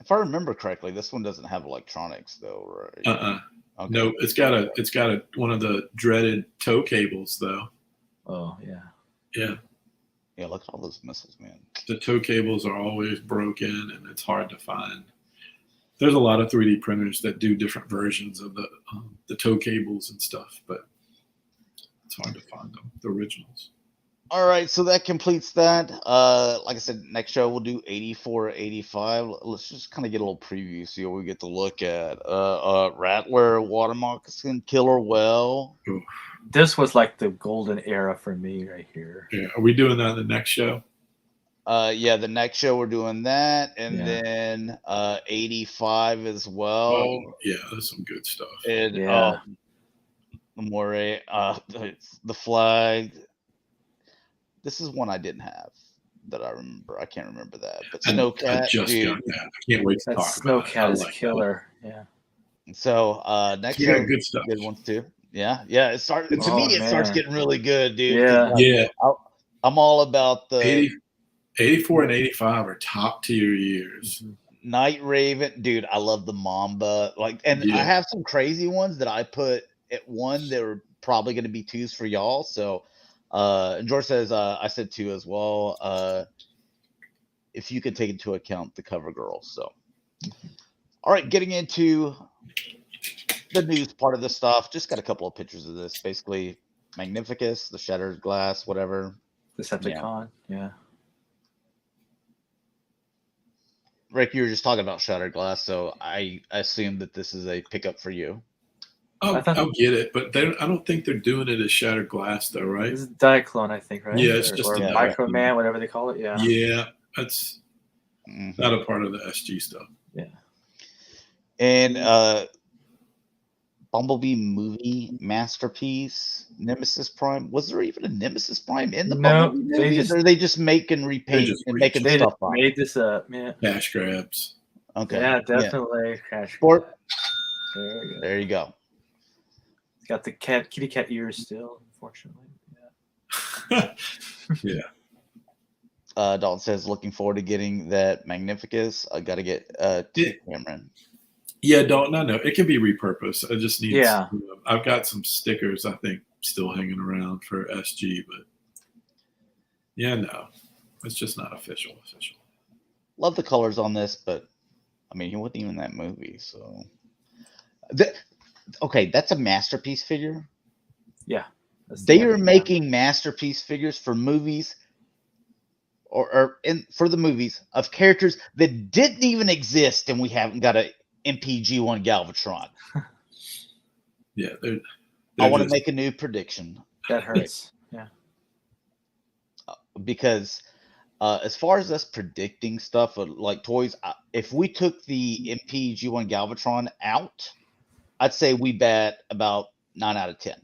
If I remember correctly, this one doesn't have electronics though, right? Okay. No, it's got one of the dreaded tow cables though. Oh yeah. Yeah. Yeah, look at all those missiles, man. The tow cables are always broken, and it's hard to find. There's a lot of 3D printers that do different versions of the tow cables and stuff, but it's hard to find them, the originals. All right, so that completes that. Like I said, next show we'll do 84, 85. Let's just kind of get a little preview, see what we get to look at. Rattler, Water Moccasin, Killer Whale. Oof. This was like the golden era for me right here. Yeah, are we doing that in the next show? Yeah, the next show we're doing that, and then 85 as well. Oh, yeah, that's some good stuff. And the Moray, the Flag. This is one I didn't have that I remember. I can't remember that. But Snowcat, I just got that. I can't wait to talk about it. Snowcat is killer. Yeah. So next we got good stuff. Good ones too. Yeah. It starts it starts getting really good, dude. Yeah. I'm all about the 84 and 85 are top tier years. Night Raven, dude. I love the Mamba. I have some crazy ones that I put at 1 that were probably going to be 2s for y'all. So. And George says, I said 2 as well. If you could take into account the cover girl. So, all right, getting into the news part of this stuff. Just got a couple of pictures of this. Basically, Magnificus, the Shattered Glass, whatever. Decepticon, yeah. Rick, you were just talking about Shattered Glass, so I assume that this is a pickup for you. I'll get it, but I don't think they're doing it as Shattered Glass, though, right? This is Diaclone, I think, right? Yeah, it's just or a Microman, whatever they call it. Yeah. Yeah, that's not a part of the SG stuff. Yeah. And Bumblebee movie masterpiece, Nemesis Prime. Was there even a Nemesis Prime in the Bumblebee movies? Or are they just making repaint and making stuff up? Made this up, yeah. Cash grabs. Okay. Yeah, definitely cash grab. There you go. There you go. It's got the kitty cat ears still, unfortunately. Yeah. Yeah. Dalton says, looking forward to getting that Magnificus. I got to get Cameron. Yeah, Dalton, I know. It can be repurposed. I just need I've got some stickers, I think, still hanging around for SG, but yeah, no. It's just not official. Love the colors on this, but I mean, he wasn't even in that movie, so. Okay, that's a masterpiece figure. Yeah. They are making masterpiece figures for movies or for the movies of characters that didn't even exist, and we haven't got a MPG-1 Galvatron. Yeah, they're I want to make a new prediction. That hurts. Yeah. Because as far as us predicting stuff like toys, if we took the MPG-1 Galvatron out, I'd say we bet about 9 out of 10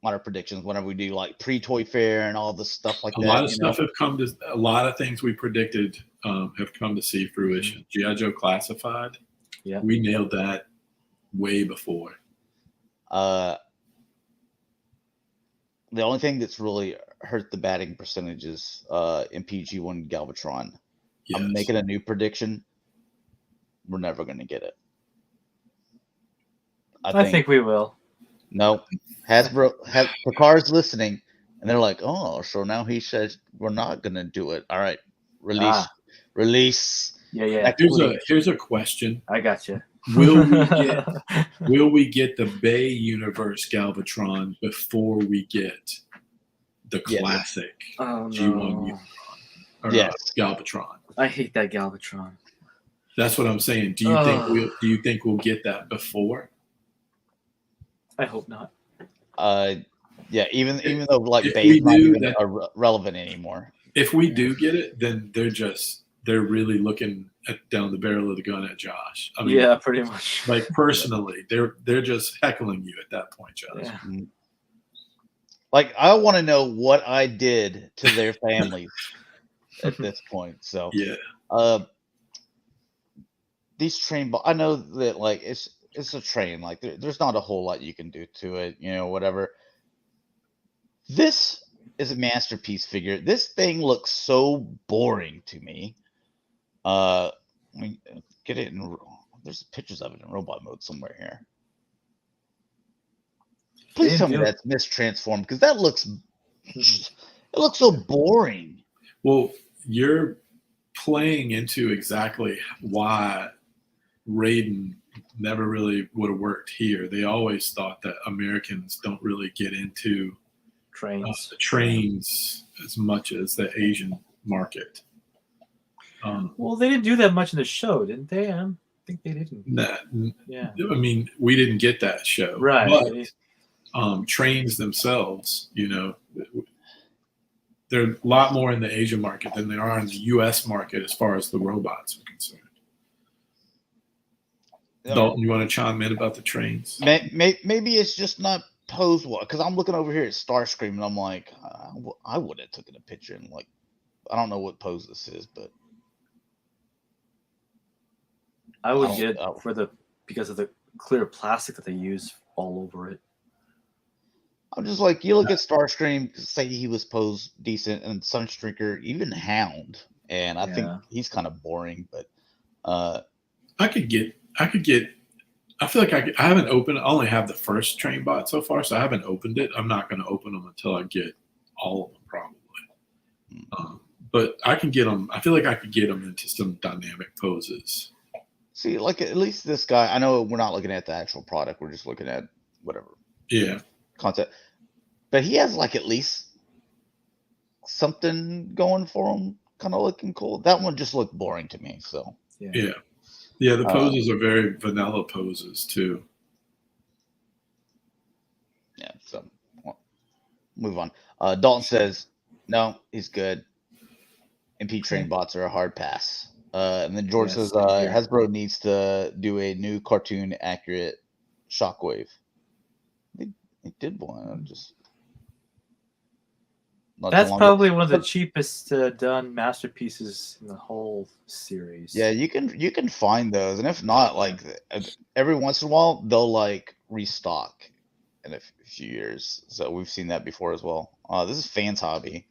on our predictions whenever we do like pre-toy fair and all this stuff like that. A lot of stuff have come to, a lot of things we predicted have come to see fruition. G.I. Joe Classified. Yeah. We nailed that way before. The only thing that's really hurt the batting percentage is MPG-1 Galvatron. Yes. I'm making a new prediction. We're never going to get it. I think we will. No. Picard's listening, and they're like, oh, so now he says we're not going to do it. All right. Release. Yeah. Here's a question. I got you. Will we get the Bay Universe Galvatron before we get the classic G1 Galvatron? I hate that Galvatron. That's what I'm saying. Do you think we'll get that before? I hope not. Even though like Bay's not even relevant anymore. If we do get it, then they're really looking down the barrel of the gun at Josh. I mean, yeah, pretty much. Like personally, they're just heckling you at that point, Josh. Yeah. Like I want to know what I did to their families at this point. So these train, I know that like it's a train. Like there's not a whole lot you can do to it, whatever. This is a masterpiece figure. This thing looks so boring to me. Let me get it in. There's pictures of it in robot mode somewhere here. Please tell me that's mistransformed because that looks so boring. Well, you're playing into exactly why Raiden never really would have worked here. They always thought that Americans don't really get into trains as much as the Asian market. Well, they didn't do that much in the show, didn't they? I think they didn't. Yeah. I mean, we didn't get that show. Right. But trains themselves, they're a lot more in the Asian market than they are in the U.S. market as far as the robots are concerned. Dalton, you want to chime in about the trains? Maybe it's just not posed well because I'm looking over here at Starscream and I'm like, I would have taken a picture and like, I don't know what pose this is, but I would get because of the clear plastic that they use all over it. I'm just like, you look at Starscream, say he was posed decent, and Sunstreaker, even Hound, and I think he's kind of boring, but I feel like I haven't opened. I only have the first train bot so far, so I haven't opened it. I'm not going to open them until I get all of them, probably. But I can get them. I feel like I could get them into some dynamic poses. See, like at least this guy. I know we're not looking at the actual product. We're just looking at whatever. Yeah. Concept, but he has like at least something going for him, kind of looking cool. That one just looked boring to me. So yeah. The poses are very vanilla poses too. move on. Dalton says, no, he's good. MP train bots are a hard pass. And then George says Hasbro needs to do a new cartoon accurate Shockwave. They did one. Just that's probably one of the cheapest done masterpieces in the whole series. Yeah, you can find those, and if not, like every once in a while they'll like restock in a few years. So we've seen that before as well. This is Fans Hobby.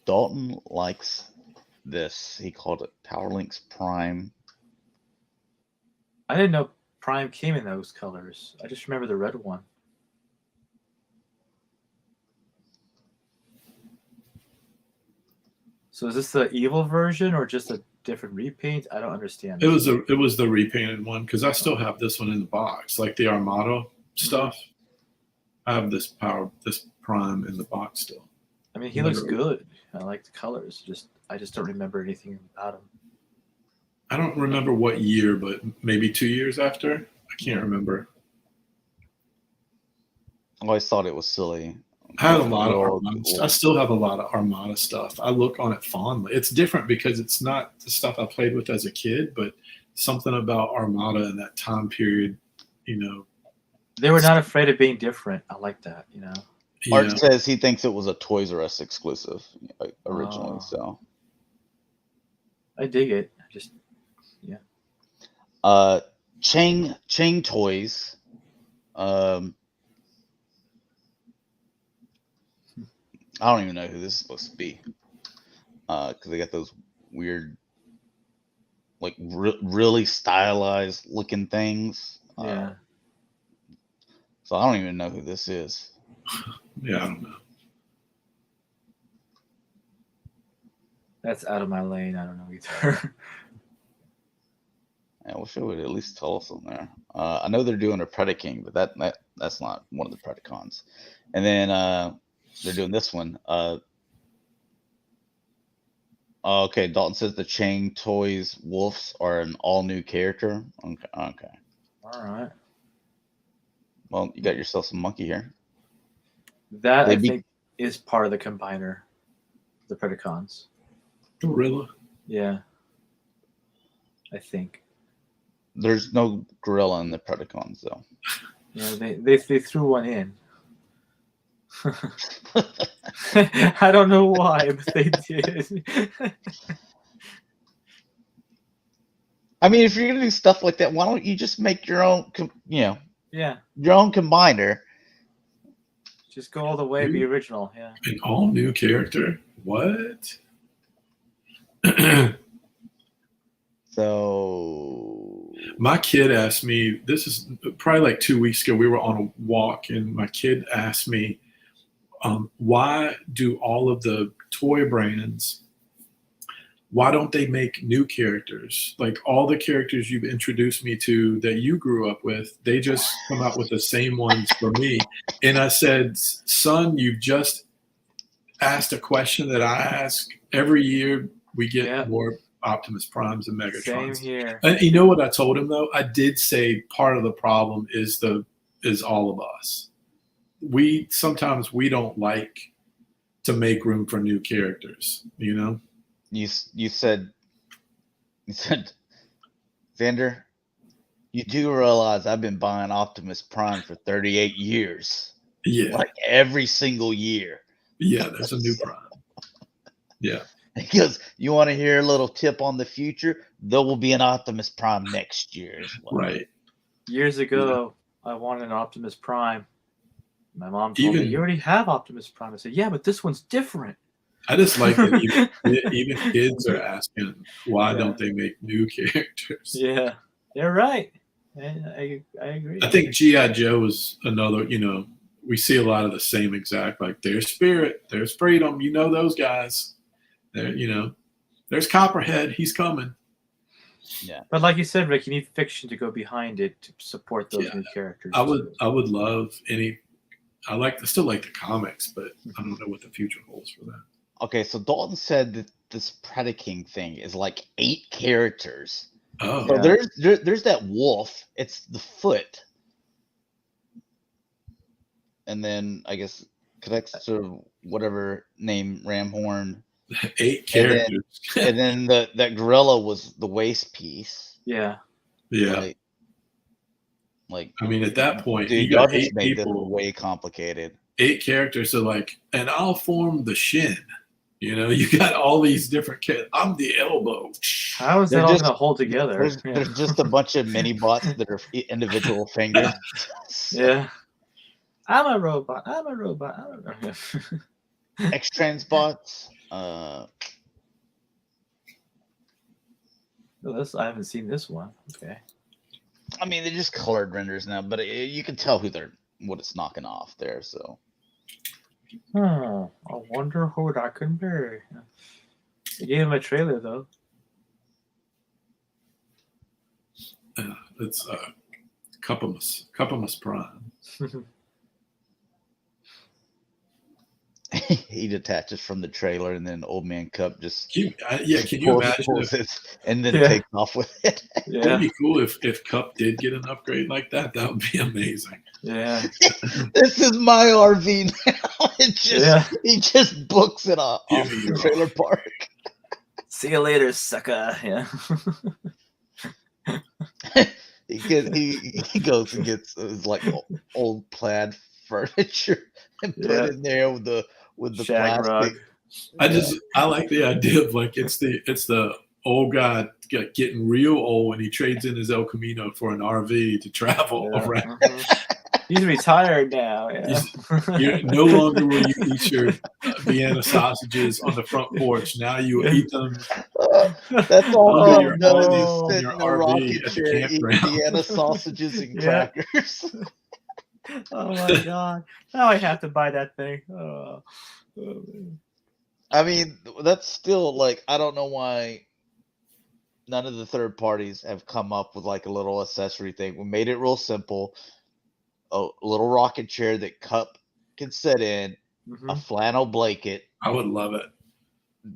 Dalton likes this. He called it Powerlinks Prime. I didn't know Prime came in those colors. I just remember the red one. So is this the evil version or just a different repaint? I don't understand. It was the repainted one because I still have this one in the box, like the Armada stuff. I have this Prime in the box still. I mean, he looks good. I like the colors. I just don't remember anything about him. I don't remember what year, but maybe 2 years after. I can't remember. I always thought it was silly. I had a lot of Armada. I still have a lot of Armada stuff. I look on it fondly. It's different because it's not the stuff I played with as a kid, but something about Armada in that time period, They were not afraid of being different. I like that, Yeah. Art says he thinks it was a Toys R Us exclusive originally. So I dig it. Chang Toys. I don't even know who this is supposed to be. Because they got those weird, like really stylized looking things. Yeah. So I don't even know who this is. Yeah, I don't know. That's out of my lane. I don't know either. I wish it would at least tell us on there. I know they're doing a Predaking, but that's not one of the Predacons. And then they're doing this one. Okay, Dalton says the Chang Toys Wolves are an all-new character. Okay. All right. Well, you got yourself some monkey here. That, I think, is part of the combiner, the Predacons. Gorilla? Yeah. I think. There's no gorilla in the Predacons, though. Yeah, they threw one in. I don't know why, but they did. I mean, if you're gonna do stuff like that, why don't you just make your own, Yeah. your own combiner? Just go all the way, be original. Yeah. An all new character? What? So my kid asked me, this is probably like 2 weeks ago, we were on a walk and my kid asked me, why do all of the toy brands, why don't they make new characters? Like all the characters you've introduced me to that you grew up with, they just come out with the same ones for me. And I said, son, you've just asked a question that I ask every year. We get more Optimus Primes and Megatrons. Same here. And you know what I told him though? I did say part of the problem is all of us. Sometimes we don't like to make room for new characters, You said, Xander, you do realize I've been buying Optimus Prime for 38 years. Yeah. Like every single year. Yeah, there's a new Prime. Yeah. Because you want to hear a little tip on the future? There will be an Optimus Prime next year. Right. Years ago, I wanted an Optimus Prime. My mom told me, you already have Optimus Prime. I said, yeah, but this one's different. I just like that even kids are asking, why don't they make new characters? Yeah, they're right. I agree. I think G.I. Joe is another, we see a lot of the same exact, like there's Spirit, there's Freedom, those guys. There's Copperhead, he's coming. Yeah. But like you said, Rick, you need fiction to go behind it to support those new characters. I would love I still like the comics, but I don't know what the future holds for that. Okay, so Dalton said that this Predaking thing is like 8 characters. Oh, So Yeah. there's that wolf. It's the foot, and then I guess connects to whatever name Ramhorn, 8 and characters. then that gorilla was the waist piece. Yeah. Yeah. Like I mean, at that point, dude, you y'all got just 8 made this people, way complicated. 8 characters. So like, and I'll form the shin. You know, you got all these different characters. I'm the elbow. How is They're that all just- going to hold together? There's just a bunch of mini bots that are individual fingers. Yeah. I'm a robot. I'm a robot. I'm a robot. X-Trans bots. Oh, this I haven't seen this one. Okay. I mean, they're just colored renders now, but you can tell what it's knocking off there. So I wonder who that can be. They gave him a trailer though. It's Cupamus Prime. he detaches from the trailer, and then Old Man Cup just Can you imagine pulls if, it and then Yeah. takes off with it. it would Yeah. be cool if Cup did get an upgrade like that. That would be amazing. Yeah. This is my RV now. He just books it off Give me the your trailer RV. park. See you later, sucker. Yeah. He goes and gets his like old plaid furniture and put Yeah. in there with the Shag plastic. rug. I like the idea of like it's the old guy getting real old and he trades in his El Camino for an RV to travel Yeah. around. He's retired now. Yeah. You're no longer will you eat your Vienna sausages on the front porch. Now you eat them. That's all Under he your does RV, is sit your in a RV rocking at the chair eating campground. Vienna sausages and Yeah. crackers. Oh my god! Now I have to buy that thing. Oh, man. I mean, that's still like, I don't know why none of the third parties have come up with like a little accessory thing. We made it real simple. A little rocking chair that Cup can sit in, a Mhm. flannel blanket, I would love it.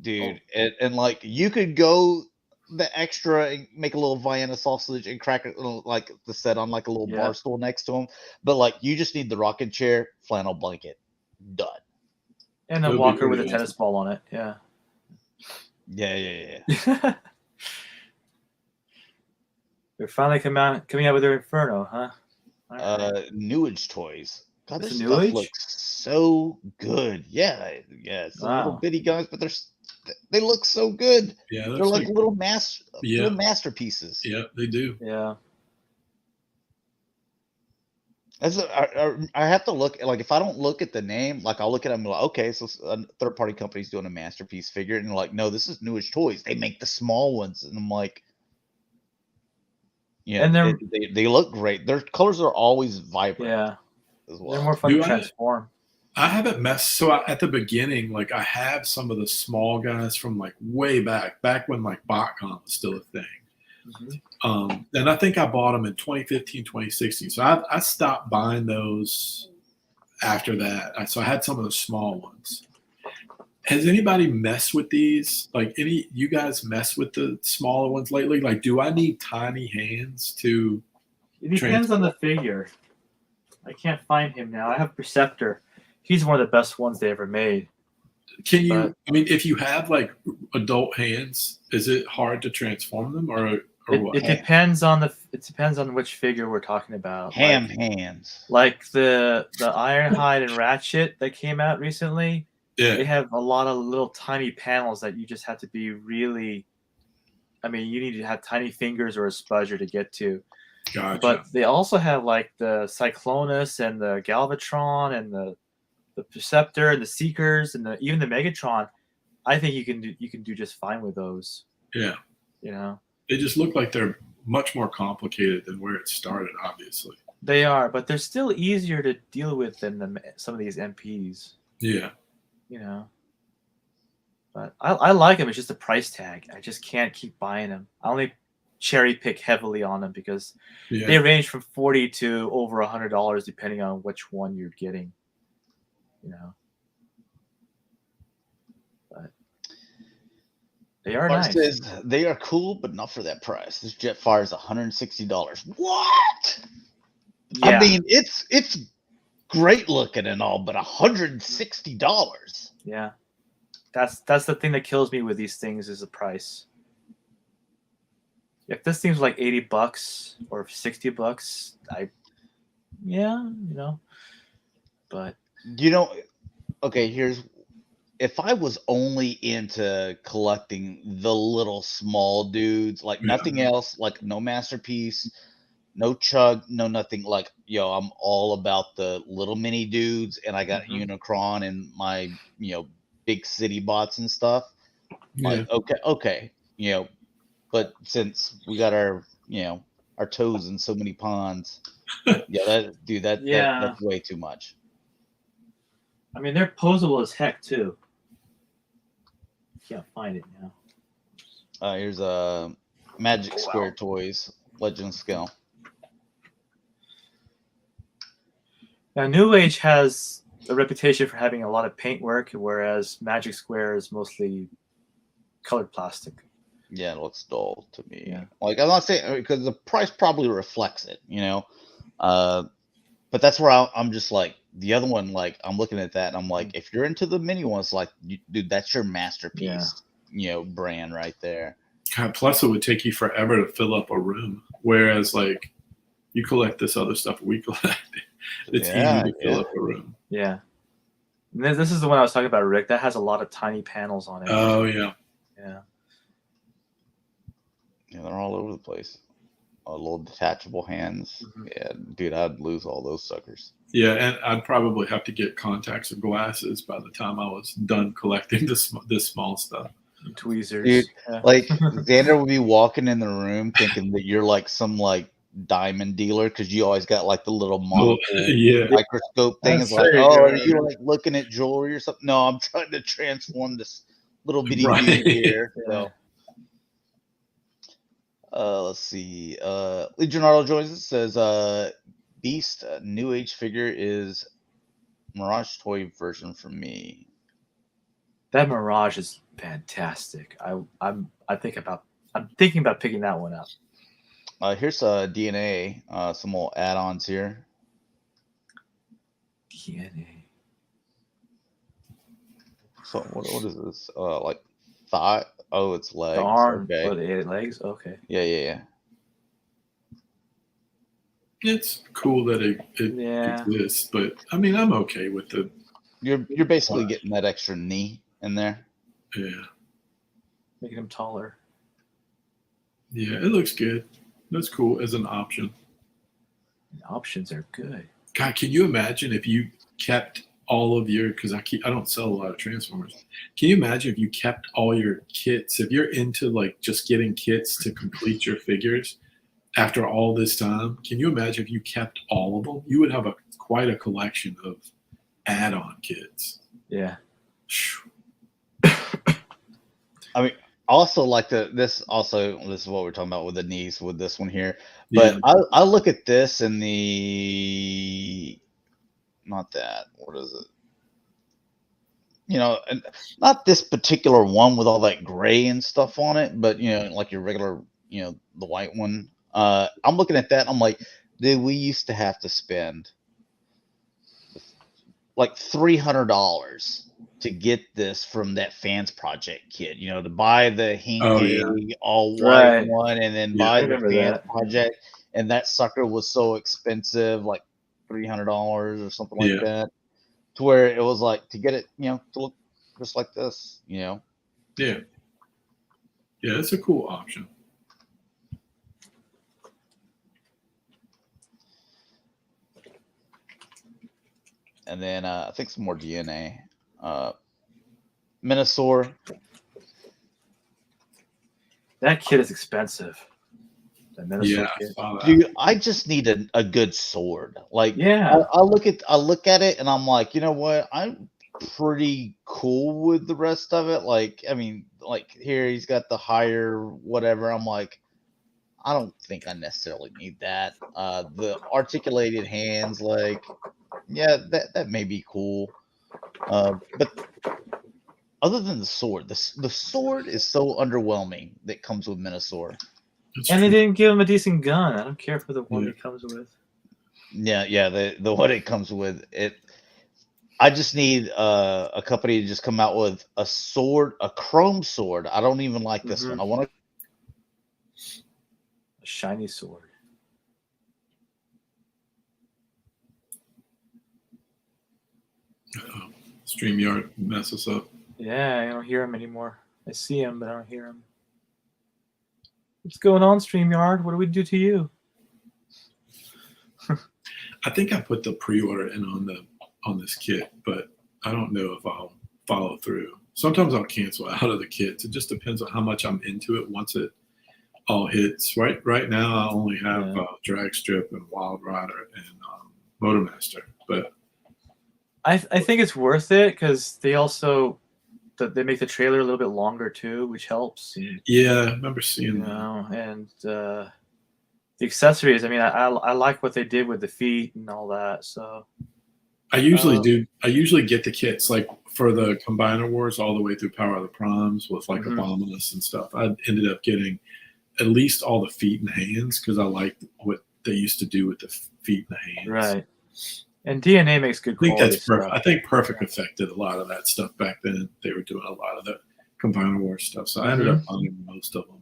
dude. And like, you could go the extra and make a little Vienna sausage and crack it like the set on like a little Yeah. bar stool next to him. But like, you just need the rocking chair, flannel blanket, done. And That a would be walker with a pretty tennis ball on it. Yeah. Yeah. They're finally coming out with their Inferno, huh? All right. Newage toys. God, It's this a stuff Newage? looks so good. Yeah. It's the little Wow. bitty guys, but they look so good. Yeah, They're that's like little masterpieces. yeah, they do. Yeah. I have to look, like, if I don't look at the name, like, I'll look at them and be like, okay, so a third party company's doing a masterpiece figure, and they're like, no, this is Newage Toys. They make the small ones, and I'm like, yeah, And they're- they look great. Their colors are always vibrant Yeah. as They're well. more fun Do to I- transform. I haven't messed. So at the beginning, like I have some of the small guys from like way back when like BotCon was still a thing. Mhm. And I think I bought them in 2015, 2016. So I stopped buying those after that. So I had some of the small ones. Has anybody messed with these? Like you guys mess with the smaller ones lately? Like, do I need tiny hands to? It depends on the figure. I can't find him now. I have Perceptor. He's one of the best ones they ever made. Can you? But- I mean, if you have like adult hands, is it hard to transform them, or what? It depends on which figure we're talking about. Ham hands. Like the Ironhide and Ratchet that came out recently. Yeah. They have a lot of little tiny panels that you just have to be really. I mean, you need to have tiny fingers or a spudger to get to. Gotcha. But they also have like the Cyclonus and the Galvatron and the Perceptor and the Seekers and even the Megatron. I think you can do just fine with those. Yeah. You know. They just look like they're much more complicated than where it started, obviously. They are, but they're still easier to deal with than some of these MPs. Yeah. You know. But I like them. It's just a price tag. I just can't keep buying them. I only cherry pick heavily on them because they range from $40 to over $100 depending on which one you're getting. You know. But They are Art nice. says they are cool, but not for that price. This Jetfire is $160. What? Yeah. I mean, it's great looking and all, but $160. Yeah. That's the thing that kills me with these things is the price. If this thing's like $80 or $60, but Okay, if I was only into collecting the little small dudes, like nothing else, like no masterpiece, no chug, no nothing, like I'm all about the little mini dudes, and I got Unicron and my big city bots and stuff. Like okay, but since we got our our toes in so many ponds, that's way too much. I mean, they're posable as heck too. Can't find it now. Here's a Magic Square Toys Legend Scale. Now, New Age has a reputation for having a lot of paint work, whereas Magic Square is mostly colored plastic. Yeah, it looks dull to me. Yeah. Like, I'm not saying because the price probably reflects it, but that's where I'm just like the other one. Like, I'm looking at that and I'm like, if you're into the mini ones, like, dude, that's your masterpiece, brand right there. God, plus it would take you forever to fill up a room, whereas like you collect this other stuff we collect. It's easy to fill up a room. Yeah. And this is the one I was talking about, Rick. That has a lot of tiny panels on it. Oh, yeah. Yeah. Yeah, they're all over the place. Little detachable hands. Yeah, dude, I'd lose all those suckers. Yeah, and I'd probably have to get contacts or glasses by the time I was done collecting this small stuff. Tweezers. Dude, like Xander would be walking in the room thinking that you're like some like diamond dealer because you always got like the little microscope thing. It's like, are you like looking at jewelry or something? No, I'm trying to transform this little bitty dude here. So let's see. Legionardo joins us, says Beast New Age figure is Mirage toy version for me. That Mirage is fantastic. I'm thinking about picking that one up. Here's DNA, some more add-ons here. DNA. So what is this? Like thigh? Oh, it's legs. The arm. Okay. Oh, the legs. Okay. Yeah. It's cool that it exists, but I mean, I'm okay with the. You're basically getting that extra knee in there. Yeah. Making him taller. Yeah, it looks good. That's cool as an option. The options are good. God, can you imagine if you kept all of your? Because I don't sell a lot of Transformers. Can you imagine if you kept all your kits? If you're into like just getting kits to complete your figures after all this time, can you imagine if you kept all of them? You would have quite a collection of add-on kits. Yeah. I mean, also like this is what we're talking about with the knees with this one here. But I look at this and not that. What is it? Not this particular one with all that gray and stuff on it, but like your regular, the white one. I'm looking at that and I'm like, dude, we used to have to spend like $300 to get this from that Fans Project kit, to buy the Hinky all white one and then buy the Fans Project. And that sucker was so expensive, like $300 or something like that, to where it was like to get it, to look just like this, Yeah. Yeah, it's a cool option. And then I think some more DNA. Minosaur. That kit is expensive. Yeah, dude, I just need a good sword. Like, I look at it and I'm like, you know what? I'm pretty cool with the rest of it. Like, I mean, like here he's got the higher whatever. I'm like, I don't think I necessarily need that. The articulated hands, like, yeah, that may be cool. But other than the sword, the sword is so underwhelming that comes with Minosaur. And they didn't give him a decent gun. I don't care for the one he comes with. Yeah, the one it comes with it. I just need a company to just come out with a sword, a chrome sword. I don't even like this one. I want a shiny sword. StreamYard messes up. Yeah, I don't hear him anymore. I see him, but I don't hear him. What's going on, StreamYard? What do we do to you? I think I put the pre-order in on this kit, but I don't know if I'll follow through. Sometimes I'll cancel out of the kits. It just depends on how much I'm into it once it all hits. Right now, I only have Drag Strip and Wild Rider and Motormaster, but I think it's worth it because they also they make the trailer a little bit longer too, which helps. Yeah, I remember seeing that. And the accessories. I mean, I like what they did with the feet and all that. So I usually do. I usually get the kits like for the Combiner Wars all the way through Power of the Primes with like Abominus and stuff. I ended up getting at least all the feet and hands because I liked what they used to do with the feet and the hands. Right. And DNA makes good quality. I think that's perfect. I think Perfect Effect did a lot of that stuff back then. They were doing a lot of the Combiner Wars stuff. So I ended up buying most of them.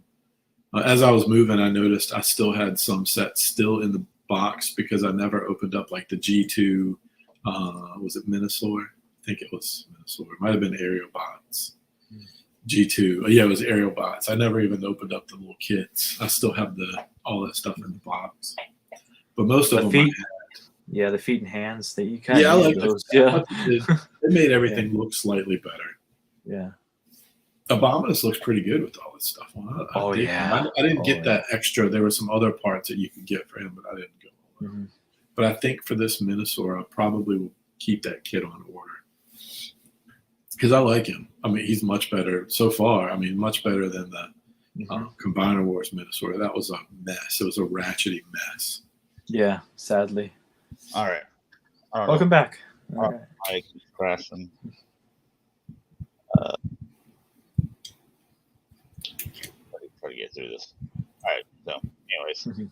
As I was moving, I noticed I still had some sets still in the box because I never opened up like the G2. Was it Minosaur? I think it was Minosaur. It might have been Aerial Bots. G2. Yeah, it was Aerial Bots. I never even opened up the little kits. I still have all that stuff in the box. But most of them I had. Yeah, the feet and hands that you kind of. Yeah, I like those. Yeah, it made everything look slightly better. Yeah, Abominus looks pretty good with all this stuff on. I didn't get that extra. There were some other parts that you could get for him, but I didn't go. But I think for this Minosaur, I probably will keep that kit on order because I like him. I mean, he's much better so far. I mean, much better than the Combiner Wars Minosaur. That was a mess. It was a ratchety mess. Yeah, sadly. All right. Welcome back. All right. I keep crashing. Try to get through this. All right. So, anyways.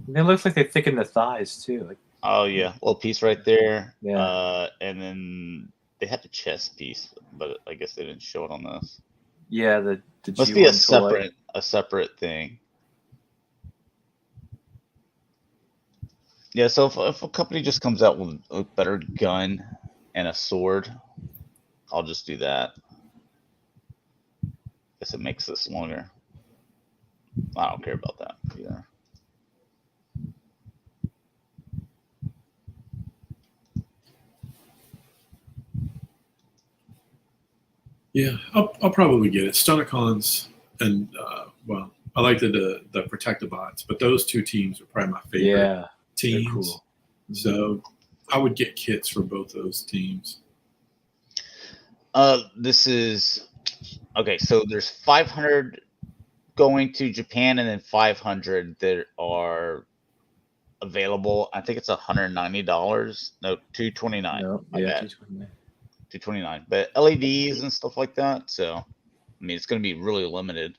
It looks like they thicken the thighs too. Like, oh yeah, little piece right there. Yeah. And then they had the chest piece, but I guess they didn't show it on this. Yeah, the must G1 be toy. a separate thing. Yeah, so if a company just comes out with a better gun and a sword, I'll just do that. Guess it makes this longer. I don't care about that either. Yeah, I'll probably get it. Stunticons and I like the Protectobots, but those two teams are probably my favorite teams. Cool. So I would get kits for both those teams. This is okay. So there's 500 going to Japan, and then 500 that are available. I think it's $190. No, $229. No, yeah, $229. $229. But LEDs and stuff like that. So I mean, it's going to be really limited.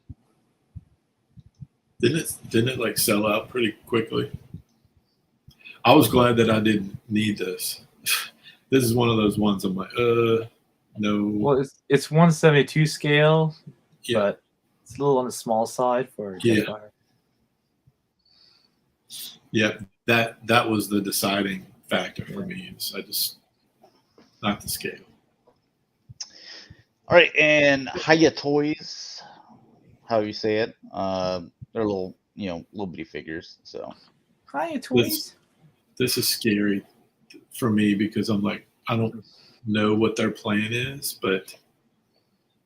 Didn't it like sell out pretty quickly? I was glad that I didn't need this. This is one of those ones I'm like, no. Well, it's 172 scale, but it's a little on the small side for Jetfire. Yeah, that was the deciding factor for me. I just not the scale. All right, and Hiya Toyz, how you say it? They're little, little bitty figures. So Hiya Toyz. This is scary for me because I'm like, I don't know what their plan is, but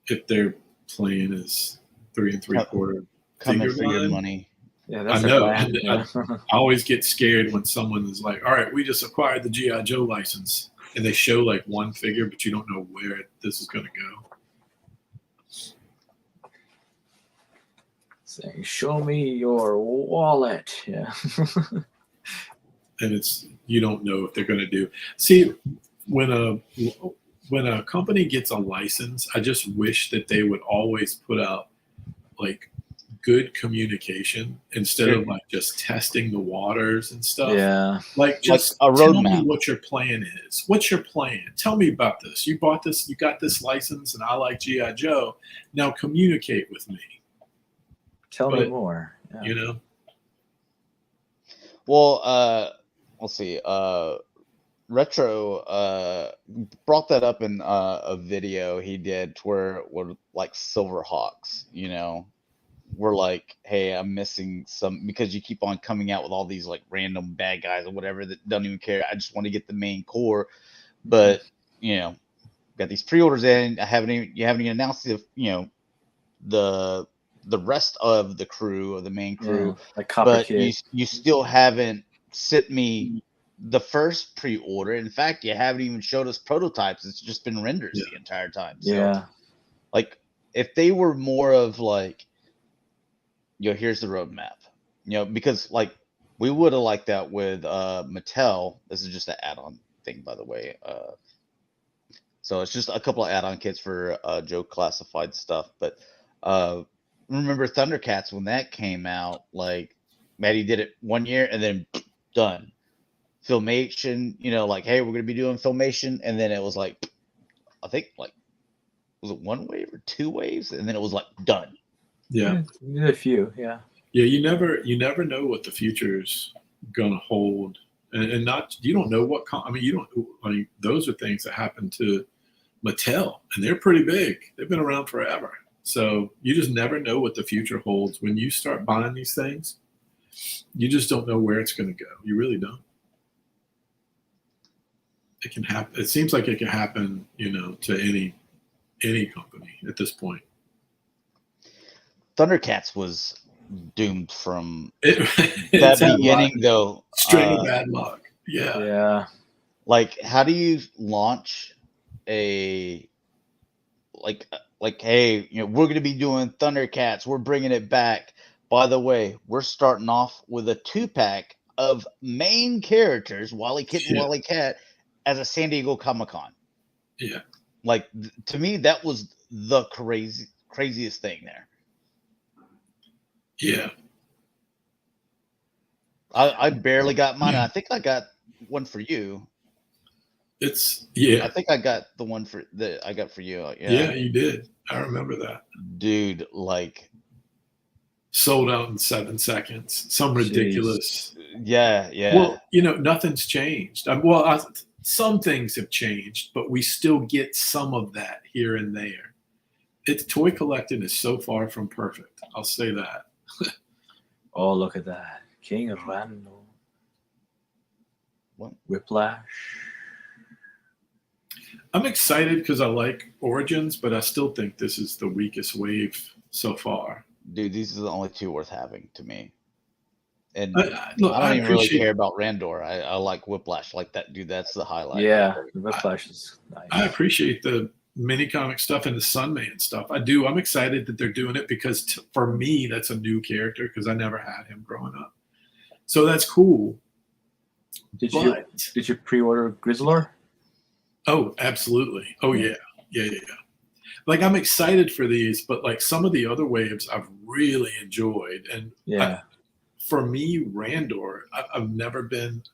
if their plan is 3 3/4 coming for your money. Yeah, that's I know. I always get scared when someone is like, all right, we just acquired the G.I. Joe license, and they show like one figure, but you don't know where this is going to go. Saying, show me your wallet. Yeah. And you don't know if they're going to do. See, when when a company gets a license, I just wish that they would always put out like good communication instead of like just testing the waters and stuff. Yeah. Like just a tell me roadmap. what your plan is. What's your plan? Tell me about this. You bought this, you got this license, and I like G.I. Joe. Now communicate with me. Tell me more. Yeah. You know? Well, let's see. Retro brought that up in a video he did where like Silverhawks, you know, we're like, hey, I'm missing some because you keep on coming out with all these like random bad guys or whatever that don't even care. I just want to get the main core, but you know, got these pre-orders in. You haven't even announced the rest of the crew or the main crew, like but you still haven't sent me the first pre-order. In fact, you haven't even showed us prototypes. It's just been renders the entire time. So, like, if they were more of like, here's the roadmap, because like we would have liked that with Mattel. This is just an add-on thing, by the way. So it's just a couple of add-on kits for Joe classified stuff. But remember Thundercats when that came out? Like, Maddie did it 1 year and then done. Filmation, like, hey, we're gonna be doing Filmation, and then it was like, I think like, was it 1 wave or 2 waves, and then it was like done. Yeah, we did a few. Yeah. You never know what the future's gonna hold, and not you don't know what. Those are things that happen to Mattel, and they're pretty big. They've been around forever, so you just never know what the future holds. When you start buying these things, you just don't know where it's gonna go. You really don't. It can happen. It seems like it can happen, to any company at this point. Thundercats was doomed from that beginning, though. String of bad luck. Yeah. Yeah. Like, how do you launch a like, hey, we're going to be doing Thundercats. We're bringing it back. By the way, we're starting off with a 2-pack of main characters, Wally Kit and Wally Cat, as a San Diego Comic-Con. Yeah. Like, to me, that was the craziest thing there. Yeah. I barely got mine. I think I got one for you. I think I got the one that I got for you. Yeah, you did. I remember that. Dude, like, sold out in 7 seconds. Some ridiculous. Yeah. Well, nothing's changed. Some things have changed, but we still get some of that here and there. Toy collecting is so far from perfect. I'll say that. Oh, look at that. King of Randall. What? Whiplash. I'm excited because I like Origins, but I still think this is the weakest wave so far. Dude, these are the only 2 worth having to me. And I don't even really care about Randor. I like Whiplash. Like that, dude. That's the highlight. Yeah, Whiplash is nice. I appreciate the mini comic stuff and the Sunman stuff. I do. I'm excited that they're doing it because for me, that's a new character because I never had him growing up. So that's cool. Did you pre-order Grizzlor? Oh, absolutely. Oh, yeah. Like, I'm excited for these, but like some of the other waves I've really enjoyed. And for me, Randor, I've never been.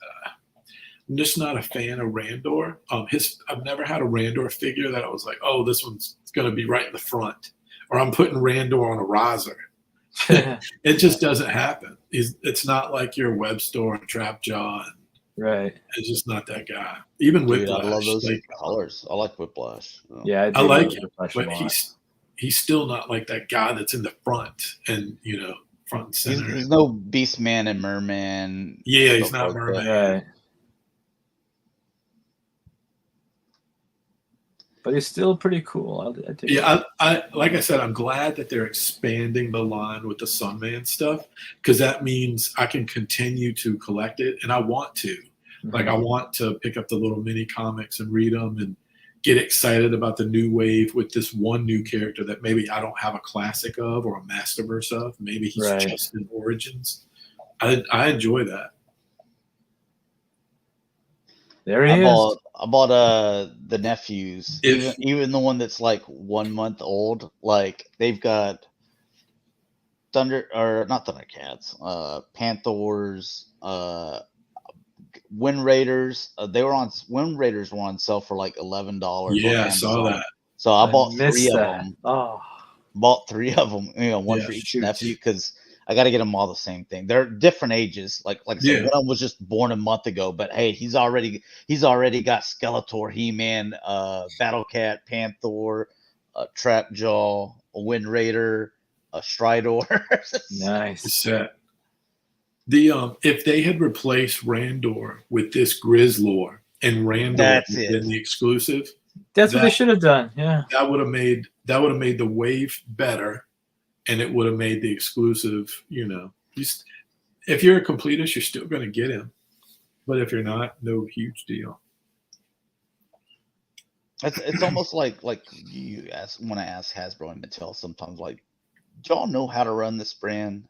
I'm just not a fan of Randor. I've never had a Randor figure that I was like, oh, this one's going to be right in the front, or I'm putting Randor on a riser. It just doesn't happen. It's not like your web store and Trap Jaw. Right. It's just not that guy. Even Whiplash. I love those colors. I like Whiplash. Yeah, I like it, but he's still not like that guy that's in the front and front and center. He's no Beastman and Merman. Yeah, he's not Merman. Right. But it's still pretty cool. I like I said, I'm glad that they're expanding the line with the Sunman stuff because that means I can continue to collect it, and I want to. Mm-hmm. Like, I want to pick up the little mini comics and read them and get excited about the new wave with this one new character that maybe I don't have a classic of or a Masterverse of. Maybe he's just in Origins. I enjoy that. There he is. the nephews, even the one that's like 1 month old. Like they've got not Thundercats, Panthers, Wind Raiders. Wind Raiders were on sale for like $11 on Yeah, I Amazon. saw that. So I bought three of that. them. Oh, Bought 3 of them. One for each nephew because I got to get them all the same thing. They're different ages. Like I said, one of them was just born a month ago, but hey, he's already got Skeletor, He-Man, Battlecat, Panther, Trapjaw, a Wind Raider, a Stridor. nice. Set. If they had replaced Randor with this Grizzlor and Randor in the exclusive, that's what they should have done. Yeah, that would have made the wave better. And it would have made the exclusive, if you're a completist, you're still going to get him. But if you're not, no huge deal. It's almost like you want to ask Hasbro and Mattel sometimes, like, do y'all know how to run this brand?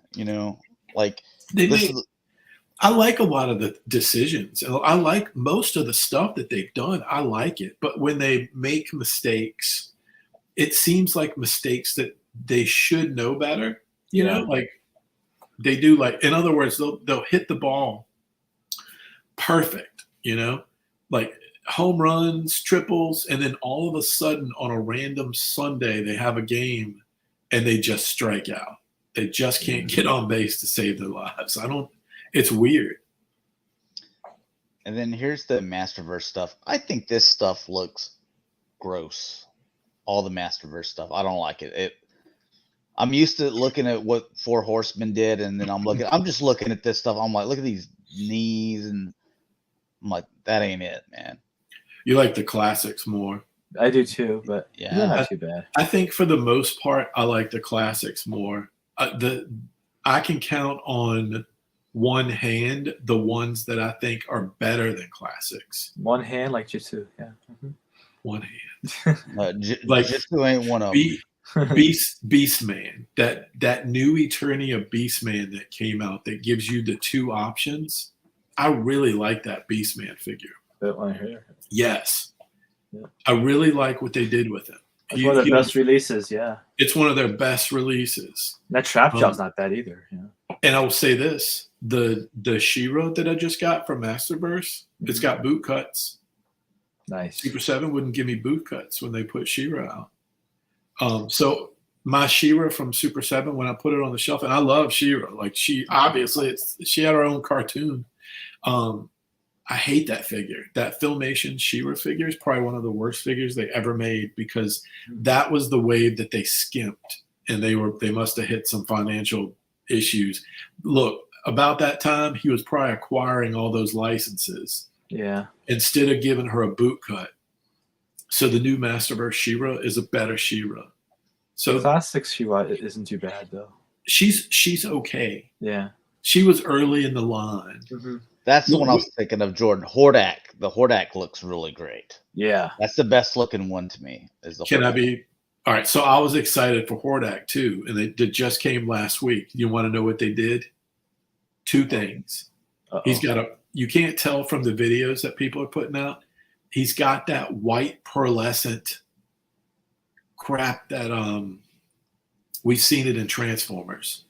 Like I like a lot of the decisions. I like most of the stuff that they've done. I like it. But when they make mistakes, it seems like mistakes that they should know better, like they do. Like, in other words, they'll hit the ball perfect, like home runs, triples, and then all of a sudden on a random Sunday they have a game and they just strike out. They just can't get on base to save their lives. It's weird. And then here's the Masterverse stuff. I think this stuff looks gross. All the Masterverse stuff. I don't like it. I'm used to looking at what Four Horsemen did, and then I'm just looking at this stuff. I'm like, look at these knees, and I'm like, that ain't it, man. You like the classics more. I do too, but yeah, not too bad. I think for the most part, I like the classics more. I can count on one hand the ones that I think are better than classics. One hand, like Jitsu, yeah. Mm-hmm. One hand. Like Jitsu ain't one of them. Beastman, that new Eternia Beastman that came out that gives you the 2 options. I really like that Beastman figure. That one here. Yes. Yeah. I really like what they did with it. It's one of their best releases, yeah. It's one of their best releases. That Trapjaw's not bad either. Yeah. And I will say this, the She-Ra that I just got from Masterverse, it's got boot cuts. Nice. Super 7 wouldn't give me boot cuts when they put She-Ra out. So my She-Ra from Super 7, when I put it on the shelf, and I love She-Ra. Like, she had her own cartoon. I hate that figure. That Filmation She-Ra figure is probably one of the worst figures they ever made, because that was the wave that they skimped, and they must have hit some financial issues. Look, about that time, he was probably acquiring all those licenses. Yeah. Instead of giving her a boot cut. So the new Masterverse She-Ra is a better She-Ra. So classic She-Ra isn't too bad though. She's okay. Yeah. She was early in the line. Mm-hmm. That's the one I was thinking of, Jordan. Hordak. The Hordak looks really great. Yeah. That's the best looking one to me. All right. So I was excited for Hordak too. And it just came last week. You want to know what they did? 2 things. Uh-oh. You can't tell from the videos that people are putting out. He's got that white pearlescent crap that we've seen it in Transformers.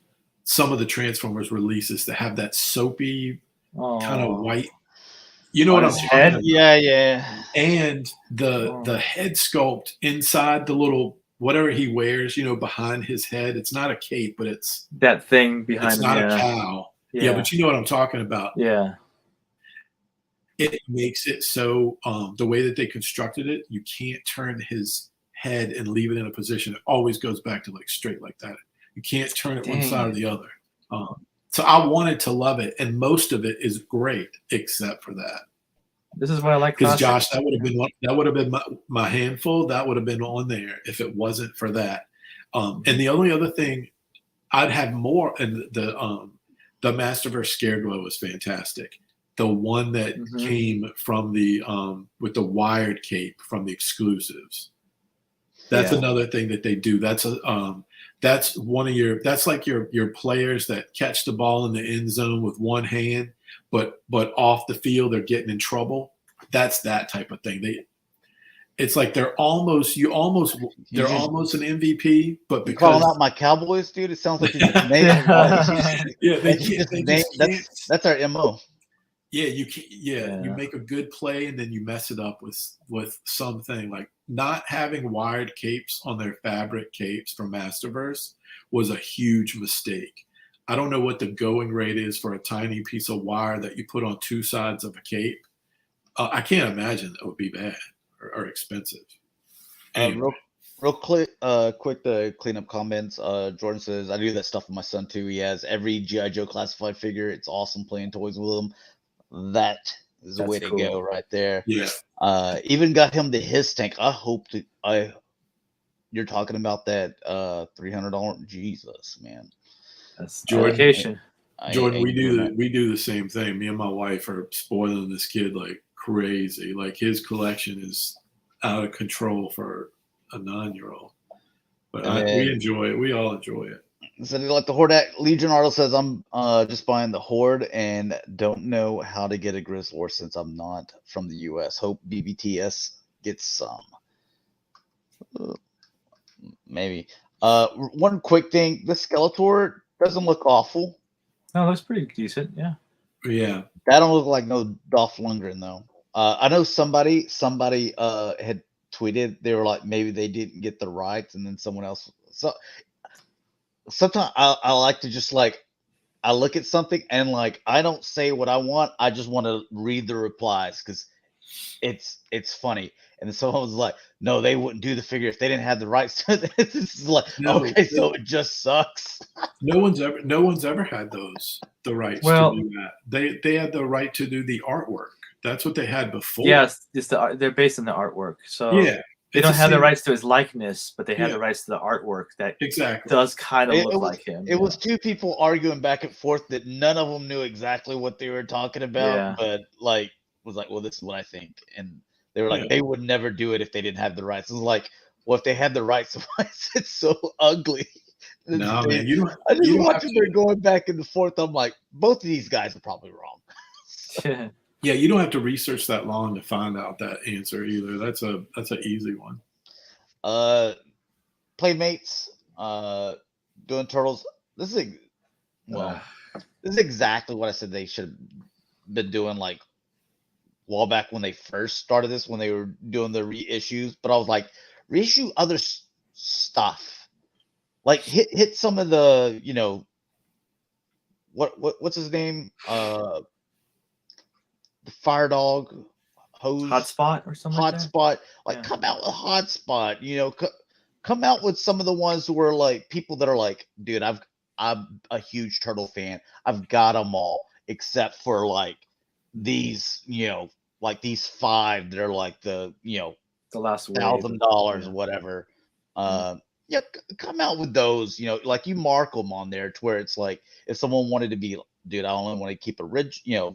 Some of the Transformers releases that have that soapy kind of white. You know what I'm talking about? Yeah. And the head sculpt inside the little whatever he wears, behind his head. It's not a cape, but it's that thing behind. It's not a cow. Yeah, but you know what I'm talking about. Yeah. It makes it so the way that they constructed it, you can't turn his head and leave it in a position. It always goes back to straight like that. You can't turn it one side or the other. So I wanted to love it, and most of it is great except for that. This is what I like. Because Josh, that would have been my handful. That would have been on there if it wasn't for that. And the only other thing I'd have more, and the Masterverse Scareglow was fantastic. The one that came from the with the wired cape from the exclusives. That's another thing that they do. That's one of your. That's like your players that catch the ball in the end zone with one hand, but off the field they're getting in trouble. That's that type of thing. It's like they're almost an MVP, but You because calling out my Cowboys, dude? It sounds like you're just naming that's our MO. Yeah, you can't. Yeah, you make a good play and then you mess it up with something like not having wired capes on their fabric capes from Masterverse was a huge mistake. I don't know what the going rate is for a tiny piece of wire that you put on two sides of a cape. I can't imagine that would be bad or expensive. Anyway. Real quick to clean up comments. Jordan says, I do that stuff with my son too. He has every G.I. Joe classified figure. It's awesome playing toys with him. That is the way to go right there. Yeah. Even got him the his tank. You're talking about that $300. Jesus, man. That's dedication. Jordan, we do the same thing. Me and my wife are spoiling this kid like crazy. Like his collection is out of control for a 9-year-old. But we enjoy it. We all enjoy it. So like the Horde Legion artist says, I'm just buying the Horde and don't know how to get a Grizzlor since I'm not from the US. Hope BBTS gets some. Maybe. One quick thing, the Skeletor doesn't look awful. No, it looks pretty decent, yeah. Yeah. That don't look like no Dolph Lundgren though. I know somebody had tweeted, they were like, maybe they didn't get the rights, and then someone else. So sometimes I like to just like, I look at something and like, I don't say what I want. I just want to read the replies because it's funny. And then someone was like, no, they wouldn't do the figure if they didn't have the rights to it. This is like, okay, so it just sucks. No one's ever had the rights to do that. They had the right to do the artwork. That's what they had before. Yes, they're based on the artwork. So yeah, they don't have the rights to his likeness, but they have the rights to the artwork that does kind of look like him. It was two people arguing back and forth that none of them knew exactly what they were talking about, but like was like, well, this is what I think. And they were like, they would never do it if they didn't have the rights. It was like, well, if they had the rights, why is it so ugly? No, man, I just watching them going back and forth. I'm like, both of these guys are probably wrong. Yeah, you don't have to research that long to find out that answer either. That's an easy one. Playmates, doing Turtles. This is exactly what I said they should have been doing like while back when they first started this, when they were doing the reissues. But I was like, reissue other stuff. Like hit some of the, you know, what's his name? The Fire Dog, Hose, Hotspot or something. Hotspot, come out with Hotspot. You know, come out with some of the ones where like people that are like, dude, I'm a huge Turtle fan. I've got them all except for like these, you know, like these 5 that are like the, you know, the last $1,000 whatever. Yeah, come out with those. You know, like you mark them on there to where it's like if someone wanted to be, dude, I only want to keep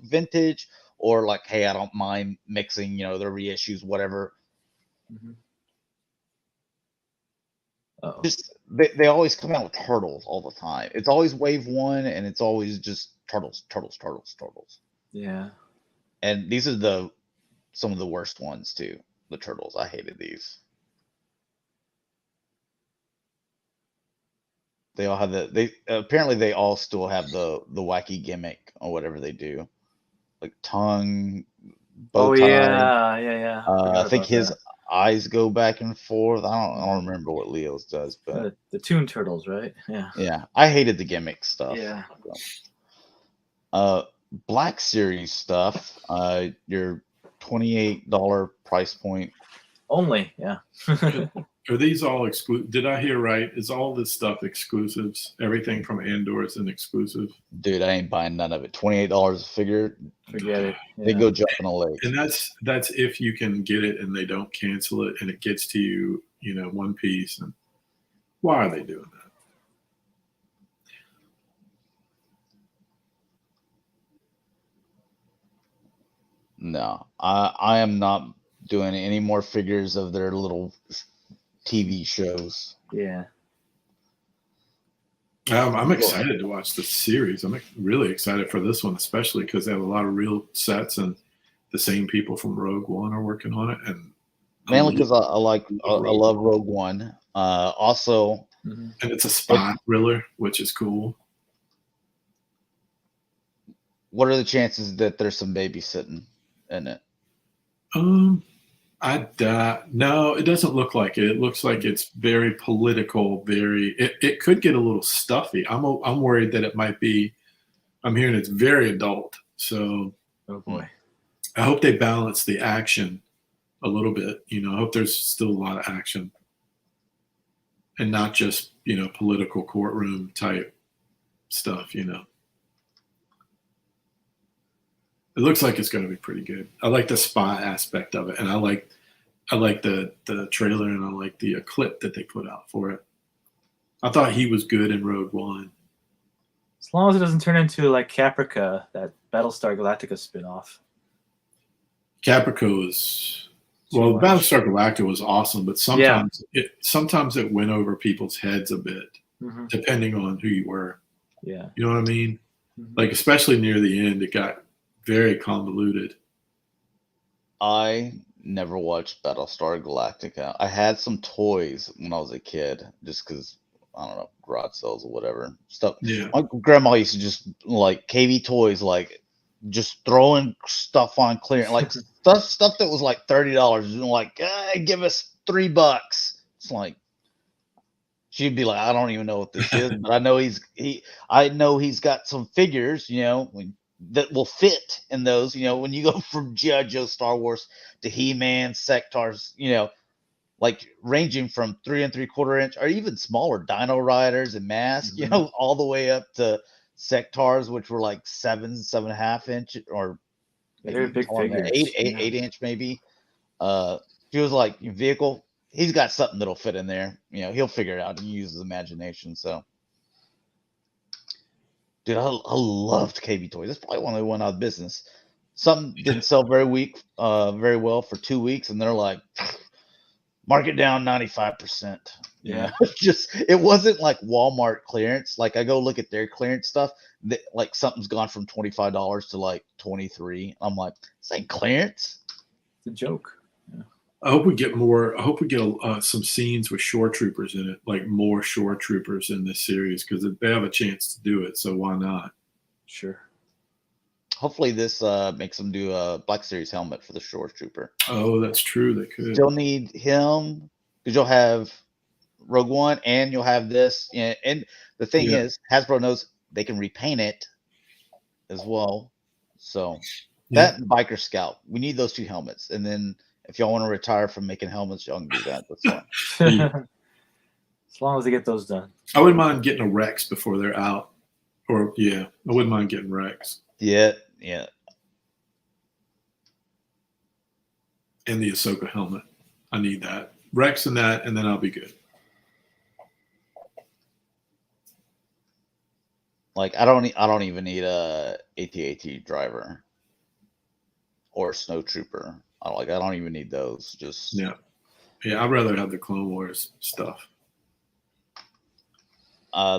vintage. Or like, hey, I don't mind mixing, you know, the reissues, whatever. Just they always come out with Turtles all the time. It's always Wave 1, and it's always just Turtles. Yeah. And these are some of the worst ones too. The Turtles, I hated these. They all have apparently they all still have the wacky gimmick or whatever they do. Like tongue, bow tie. Yeah. I think his eyes go back and forth. I don't remember what Leo's does, but the Toon Turtles, right? Yeah. Yeah, I hated the gimmick stuff. Yeah. Black Series stuff. Your $28 price point only. Yeah. Are these all exclusive? Did I hear right? Is all this stuff exclusives? Everything from Andor is an exclusive? Dude, I ain't buying none of it. $28 a figure. Forget it. Yeah. They go jump in a lake. And that's if you can get it and they don't cancel it and it gets to you, you know, one piece. And why are they doing that? No, I am not doing any more figures of their little TV shows. Yeah. I'm excited to watch the series. I'm really excited for this one, especially because they have a lot of real sets and the same people from Rogue One are working on it, and mainly because I love Rogue One. Also, and it's a spy thriller, which is cool. What are the chances that there's some babysitting in it? No, it doesn't look like it. It looks like it's very political. It could get a little stuffy. I'm worried that it might be. I'm hearing it's very adult. So, oh boy, I hope they balance the action a little bit. I hope there's still a lot of action, and not just political courtroom type stuff. It looks like it's going to be pretty good. I like the spy aspect of it, and I like the trailer, and I like the clip that they put out for it. I thought he was good in Rogue One. As long as it doesn't turn into like Caprica, that Battlestar Galactica spinoff. Caprica was Battlestar Galactica was awesome, but sometimes it went over people's heads a bit, depending on who you were. Yeah, you know what I mean. Like especially near the end, it got very convoluted. I never watched Battlestar Galactica. I had some toys when I was a kid, just because, I don't know, garage sales or whatever stuff. Yeah. My grandma used to just like KV Toys, like just throwing stuff on clearance, like stuff that was like $30, and like, give us $3. It's like, she'd be like, I don't even know what this is, but I know he's got some figures, that will fit in those, when you go from G.I. Joe, Star Wars to He-Man, Sectars, like ranging from 3 3/4 inch or even smaller Dino Riders and Mask, all the way up to Sectars, which were like 7.5 inch, or they're big figures, 8 inch maybe. She was like, vehicle, he's got something that'll fit in there. He'll figure it out and use his imagination. So, dude, I loved KB Toys. That's probably one that went out of business. Something didn't sell very well for 2 weeks, and they're like, mark it down 95%. Yeah. It wasn't like Walmart clearance. Like I go look at their clearance stuff, like something's gone from $25 to like $23. I'm like, this ain't clearance. It's a joke. Yeah. I hope we get more. I hope we get some scenes with shore troopers in it, like more shore troopers in this series, because they have a chance to do it. So why not? Sure. Hopefully this makes them do a Black Series helmet for the shore trooper. Oh, that's true. They could. Still need him, because you'll have Rogue One and you'll have this. And the thing is, Hasbro knows they can repaint it as well. So that and Biker Scout, we need those 2 helmets, and then. If y'all want to retire from making helmets, y'all can do that. That's fine. As long as they get those done. I wouldn't mind getting a Rex before they're out. I wouldn't mind getting Rex. Yeah. And the Ahsoka helmet. I need that. Rex and that, and then I'll be good. Like I don't even need a AT-AT driver or snow trooper. I don't even need those. Just yeah. I'd rather have the Clone Wars stuff.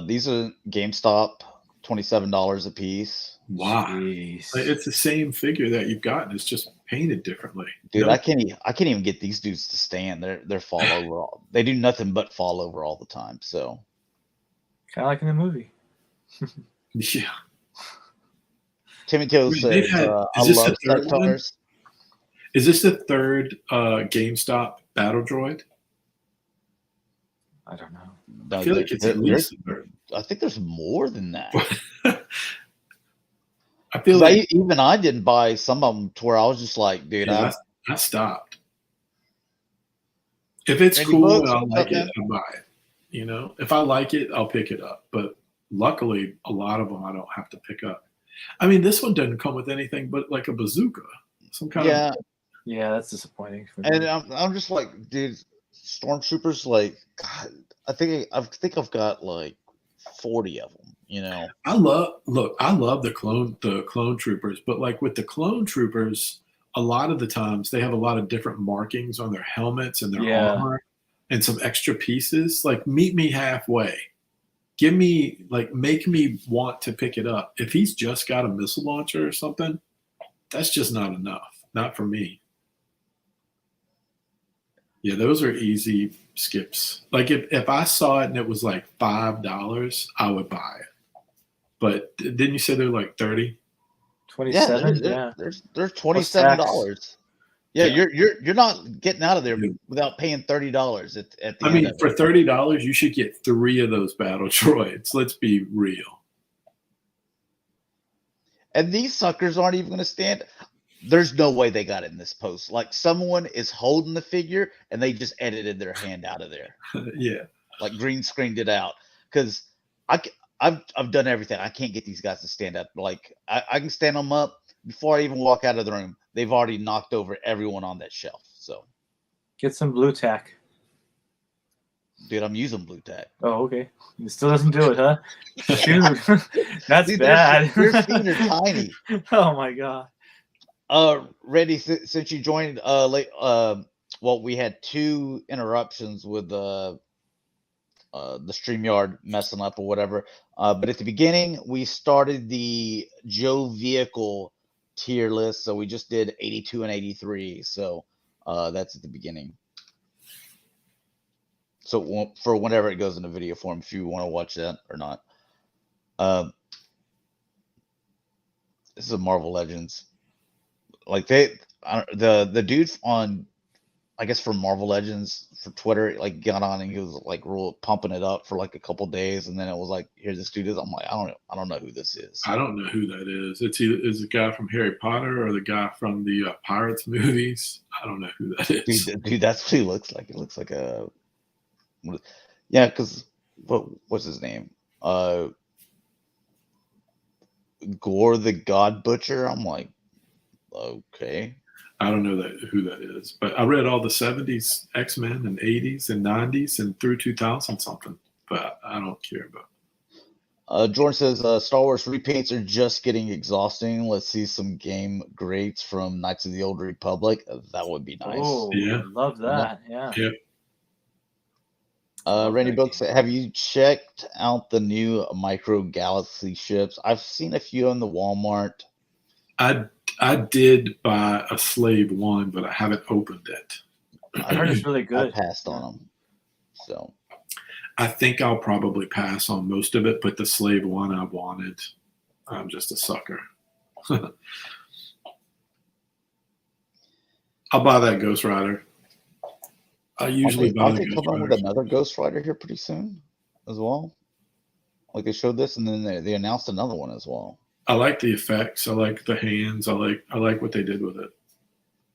These are GameStop, $27 a piece. Wow, it's the same figure that you've gotten. It's just painted differently. Dude, I can't even get these dudes to stand. They're fall over. They do nothing but fall over all the time. So kind of like in the movie. Yeah. Timmy Toe says, "I love Sectars." Is this the third GameStop battle droid? I don't know. I feel like it's at least the third. I think there's more than that. I feel like I didn't buy some of them to where I was just like, dude, I stopped. If it's cool and I like it, I buy it. If I like it, I'll pick it up. But luckily, a lot of them I don't have to pick up. I mean, this one doesn't come with anything but like a bazooka, some kind of. Yeah, that's disappointing. And I'm just like, dude, Stormtroopers, like, God, I think I've got like 40 of them. I love the clone troopers, but like with the clone troopers, a lot of the times they have a lot of different markings on their helmets and their armor and some extra pieces. Like, meet me halfway. Make me want to pick it up. If he's just got a missile launcher or something, that's just not enough. Not for me. Yeah, those are easy skips. Like if I saw it and it was like $5, I would buy it. But didn't you say they're like 30? 27. They're $27. Yeah, you're not getting out of there without paying $30 at the end. I mean, for $30, you should get 3 of those battle droids. Let's be real. And these suckers aren't even going to stand. There's no way they got it in this post. Like someone is holding the figure and they just edited their hand out of there. Yeah, like green screened it out. Because I've done everything. I can't get these guys to stand up. Like I can stand them up before I even walk out of the room. They've already knocked over everyone on that shelf. So get some blue tack. Dude, I'm using blue tack. Oh, okay. It still doesn't do it, huh? Shoot, that's dude, bad. Your feet are tiny. Oh my god. Randy, since you joined late, well, we had 2 interruptions with the StreamYard messing up or whatever. But at the beginning, we started the Joe vehicle tier list, so we just did 82 and 83. So that's at the beginning. So for whenever it goes into video form, if you want to watch that or not. This is a Marvel Legends. Like the dude on, I guess from Marvel Legends for Twitter, like got on and he was like pumping it up for like a couple days, and then it was like, here this dude is. I'm like, I don't know who this is. I don't know who that is. It's either is the guy from Harry Potter or the guy from the Pirates movies. I don't know who that is. Dude, that's what he looks like. It looks like a yeah, because what's his name? Gore the God Butcher. I'm like, okay. I don't know who that is, but I read all the 70s X-Men and 80s and 90s and through 2000 something, but I don't care about it. Jordan says Star Wars repaints are just getting exhausting. Let's see some game greats from Knights of the Old Republic. That would be nice. Oh, yeah, I love that. Yeah. Randy Books, have you checked out the new Micro Galaxy ships? I've seen a few on the Walmart. I did buy a Slave 1, but I haven't opened it. I heard it's really good. I passed on them. So I think I'll probably pass on most of it, but the Slave 1 I wanted. I'm just a sucker. I'll buy that Ghost Rider. I usually buy the Ghost Rider. With another Ghost Rider here pretty soon as well. Like they showed this, and then they announced another one as well. I like the effects. I like the hands. I like what they did with it.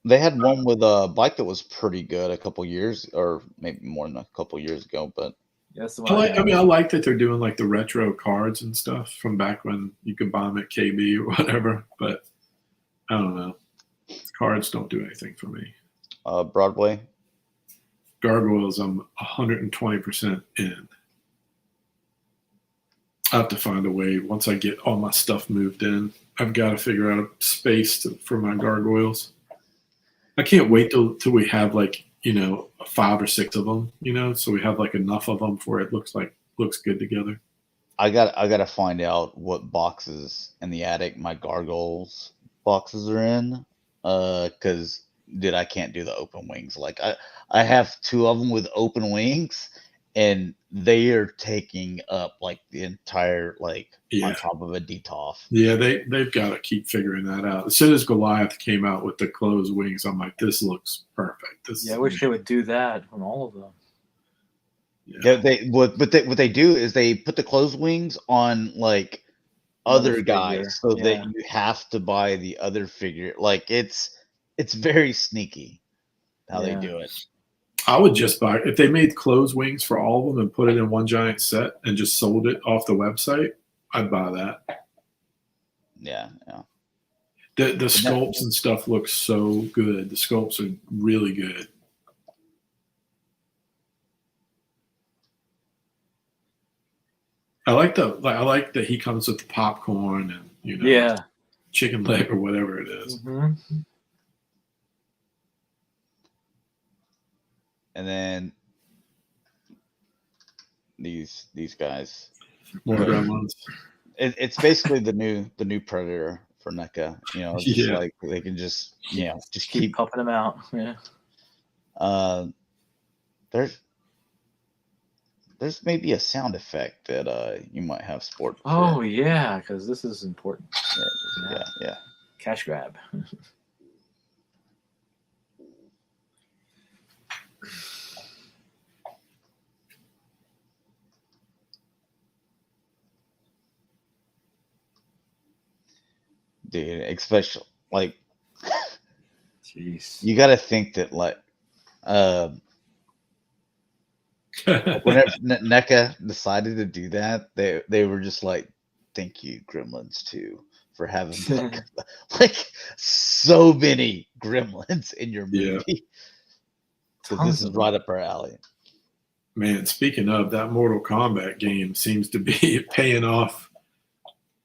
They had one with a bike that was pretty good a couple years, or maybe more than a couple years ago. But yes, I like that they're doing like the retro cards and stuff from back when you could buy them at KB or whatever. But I don't know. Cards don't do anything for me. Broadway. Gargoyles, I'm 120% in. I have to find a way. Once I get all my stuff moved in, I've got to figure out a space for my gargoyles. I can't wait till we have 5 or 6 of them, so we have like enough of them for it looks good together. I got to find out what boxes in the attic my gargoyles boxes are in, because I can't do the open wings. Like I have 2 of them with open wings, and they are taking up like the entire on top of a DTOF. Yeah, they've got to keep figuring that out. As soon as Goliath came out with the closed wings, I'm like, this looks perfect. I wish they would do that on all of them. Yeah, what they do is they put the closed wings on like other guys, so that you have to buy the other figure. Like it's very sneaky how they do it. I would just buy, if they made closed wings for all of them and put it in one giant set and just sold it off the website, I'd buy that. Yeah. The sculpts and stuff look so good. The sculpts are really good. I like that he comes with the popcorn and chicken leg or whatever it is. Mm-hmm. And then these guys. More gremlins. It's basically the new Predator for NECA. You know, it's just like they can just just keep pumping them out. Yeah. There's maybe a sound effect that you might have sport. Oh yeah, because this is important. Yeah. Cash grab. Dude, especially like, jeez, you got to think that like, whenever NECA decided to do that, they were just like, "Thank you, Gremlins 2, for having like so many Gremlins in your movie." Because this is right up our alley. Man, speaking of that, Mortal Kombat game seems to be paying off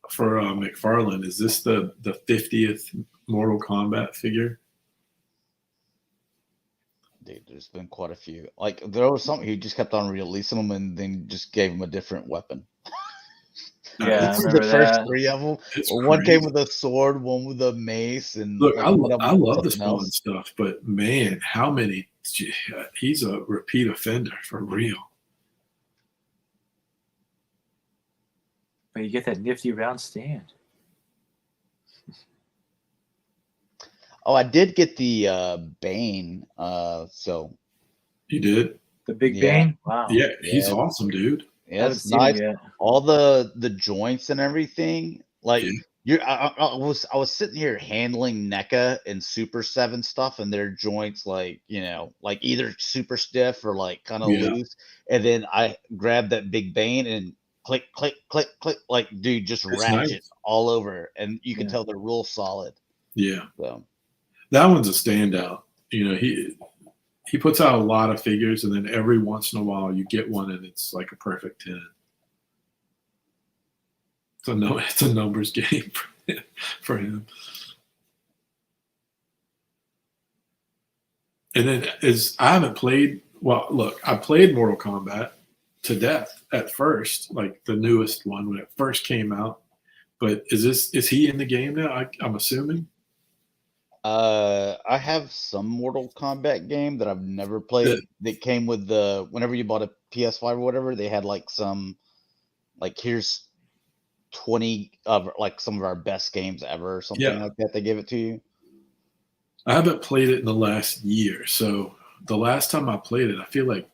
for McFarlane. Is this the 50th Mortal Kombat figure? Dude, there's been quite a few. Like, there was something he just kept on releasing them and then just gave him a different weapon. Yeah, this is the first 3 of them. One came with a sword, one with a mace, and look, like, I love the Spawn stuff, but man, how many? He's a repeat offender for real. But you get that nifty round stand. Oh, I did get the Bane. So you did the big Bane? Wow. Yeah, he's awesome, dude. Yeah, it's nice. All the joints and everything. Like I was sitting here handling NECA and Super 7 stuff, and their joints like either super stiff or like kind of loose. And then I grabbed that big Bane and click, click, click, click, like dude, just ratchet all over, and you can tell they're real solid. Yeah. So that one's a standout. You know, he puts out a lot of figures, and then every once in a while you get one, and it's like a perfect 10. It's a numbers game for him. And then I haven't played. Well, look, I played Mortal Kombat to death at first, like the newest one when it first came out. But is he in the game now? I'm assuming. I have some Mortal Kombat game that I've never played. That came with whenever you bought a PS5 or whatever, they had like some, like, here's 20 of like some of our best games ever or something like that. They give it to you. I haven't played it in the last year, so the last time I played it, I feel like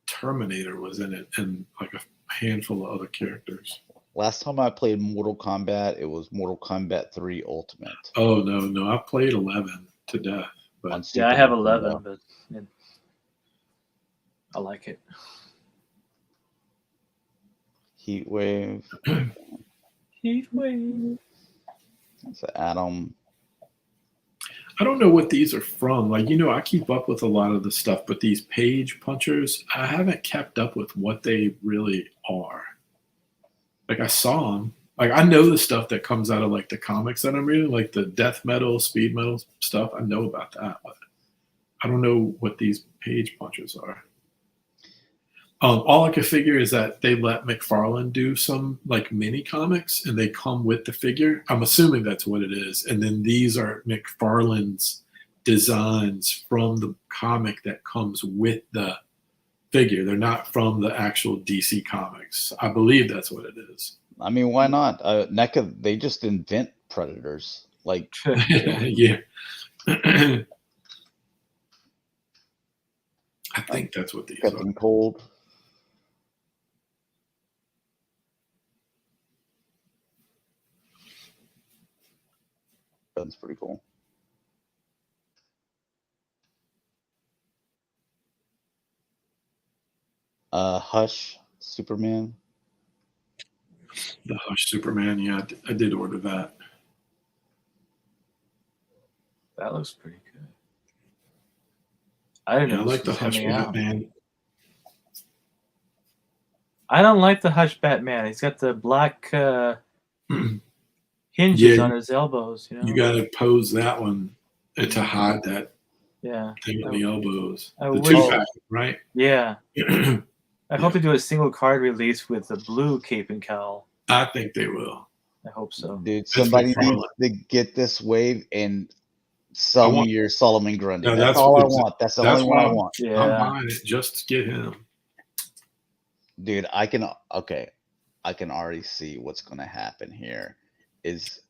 Terminator was in it and like a handful of other characters. Last time I played Mortal Kombat, it was Mortal Kombat 3 Ultimate. Oh, no. I played 11 to death. But I have 11, but I like it. Heat Wave. Heat Wave. That's an Atom. I don't know what these are from. Like, I keep up with a lot of the stuff, but these page punchers, I haven't kept up with what they really are. Like, I saw them. Like, I know the stuff that comes out of, like, the comics that I'm reading, like the death metal, speed metal stuff. I know about that, but I don't know what these page punchers are. All I can figure is that they let McFarlane do some, like, mini comics, and they come with the figure. I'm assuming that's what it is. And then these are McFarlane's designs from the comic that comes with the figure. They're not from the actual DC comics. I believe that's what it is. I mean, why not? NECA, they just invent Predators. Like, yeah. I think that's what these Captain are. Cold. That's pretty cool. Hush Superman. The Hush Superman, yeah, I did order that. That looks pretty good. I didn't know. I like the Hush Batman. I don't like the Hush Batman. He's got the black hinges on his elbows. You got to pose that one to hide that thing on the elbows. The 2-pack, right? Yeah. I hope they do a single card release with the blue cape and cowl. I think they will. I hope so. Dude, somebody needs to get this wave and sell me your Solomon Grundy. No, that's all I want. That's the only one I want. Yeah. I'm buying it just to get him. Dude, I can already see what's going to happen here. Is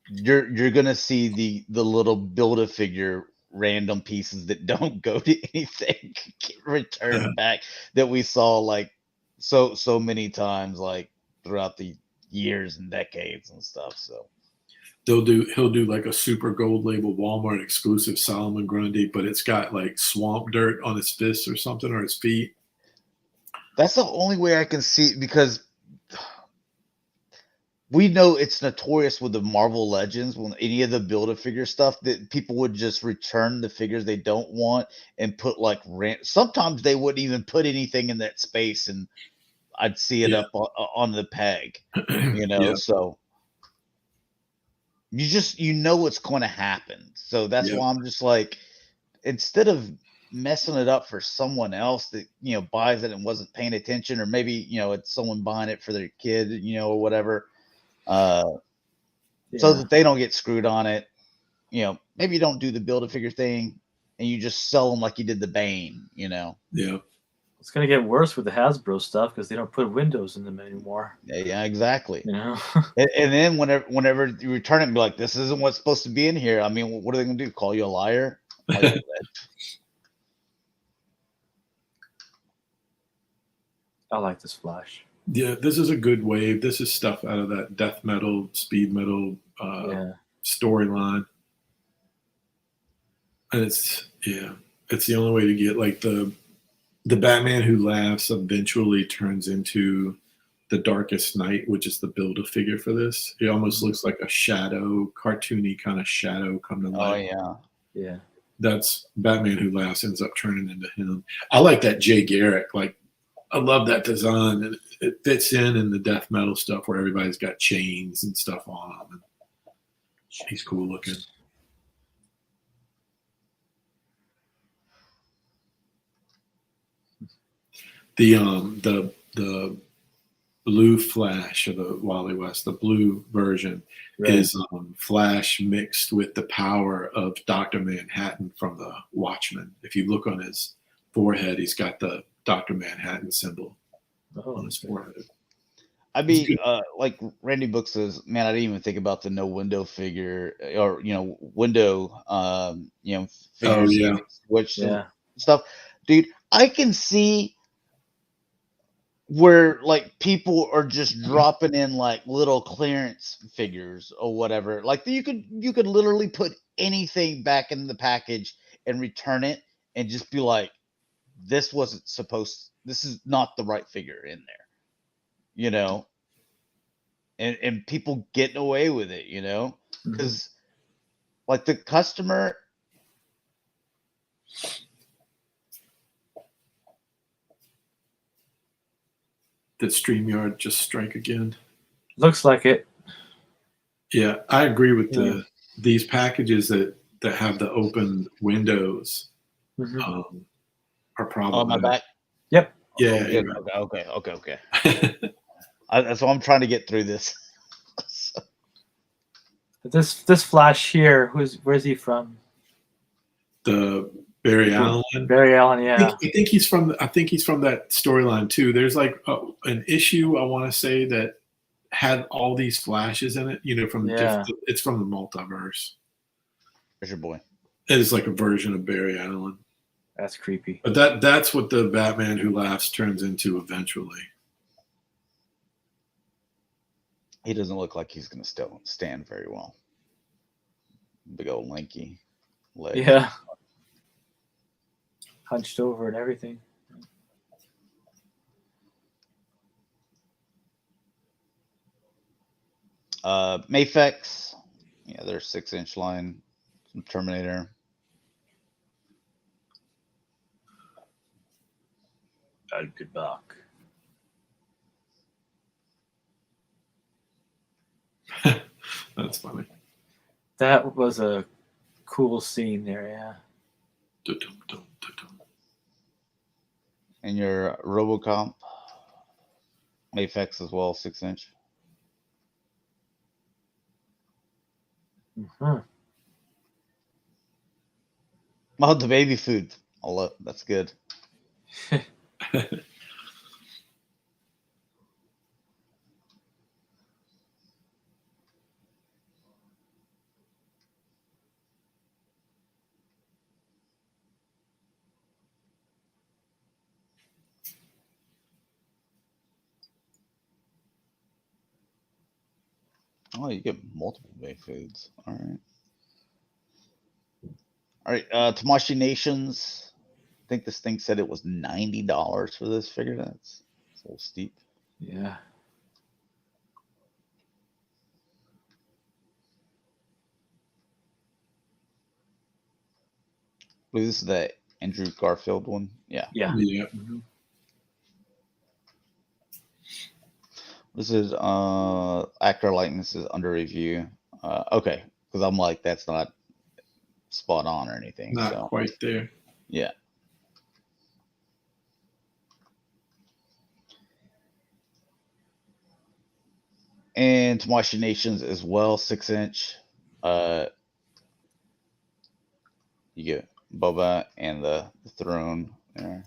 you're going to see the little Build-A-Figure random pieces that don't go to anything get returned back that we saw like so many times like throughout the years and decades and stuff. So he'll do like a super gold label Walmart exclusive Solomon Grundy, but it's got like swamp dirt on his fists or something, or his feet. That's the only way I can see, because we know it's notorious with the Marvel Legends, when any of the Build-A-Figure stuff, that people would just return the figures they don't want and put like sometimes they wouldn't even put anything in that space, and I'd see it up on the peg, so you know what's going to happen. So that's why I'm just like, instead of messing it up for someone else that buys it and wasn't paying attention, or maybe it's someone buying it for their kid, or whatever, so that they don't get screwed on it. Maybe you don't do the Build-A-Figure thing and you just sell them like you did the Bane. Yeah. It's gonna get worse with the Hasbro stuff because they don't put windows in them anymore. Yeah, exactly. and then whenever you return it and be like, this isn't what's supposed to be in here. I mean, what are they gonna do? Call you a liar? I like this Flash. Yeah, this is a good wave. This is stuff out of that death metal, speed metal storyline. And it's the only way to get like the Batman Who Laughs eventually turns into the Darkest Night, which is the Build-A-Figure for this. It almost looks like a shadow, cartoony kind of shadow come to life. Oh yeah. That's Batman Who Laughs ends up turning into him. I like that Jay Garrick. Like, I love that design, and it fits in the death metal stuff where everybody's got chains and stuff on them. And he's cool looking. The blue Flash, or the Wally West, the blue version, is Flash mixed with the power of Dr. Manhattan from the Watchmen. If you look on his forehead, he's got the Dr. Manhattan symbol on his forehead. I mean, like Randy Book says, man, I didn't even think about the no window figure, or window, figures, which stuff, dude. I can see where like people are just dropping in like little clearance figures or whatever. Like you could literally put anything back in the package and return it and just be like, this is not the right figure in there, and people getting away with it, because like the customer. Did StreamYard just strike again? Looks like it. Yeah, I agree with these packages that have the open windows are probably On my back. Yep. Yeah. Okay. So I'm trying to get through this. This Flash here, where's he from? The Barry Allen. Barry Allen, yeah. I think he's from that storyline too. There's like an issue I want to say that had all these Flashes in it. It's from the multiverse. There's your boy. It is like a version of Barry Allen. That's creepy. But that's what the Batman Who Laughs turns into eventually. He doesn't look like he's going to still stand very well. Big old lanky leg. Yeah. Hunched over and everything. Mafex. Yeah, they're 6-inch line. Some Terminator. Good luck. That's funny. That was a cool scene there, yeah. And your RoboCop. Mafex as well, 6-inch. Mm-hmm. Oh, the baby food. That's good. Oh, you get multiple baby foods. All right. All right. Tamashii Nations. I think this thing said it was $90 for this figure. That's a little steep. Yeah. I believe this is the Andrew Garfield one. Yeah. Yeah. Yeah. Mm-hmm. This is actor likeness is under review. Okay, because I'm like that's not spot on or anything. Not So quite there. yeah. And Tamashii Nations as well, 6-inch. You get Boba and the throne there.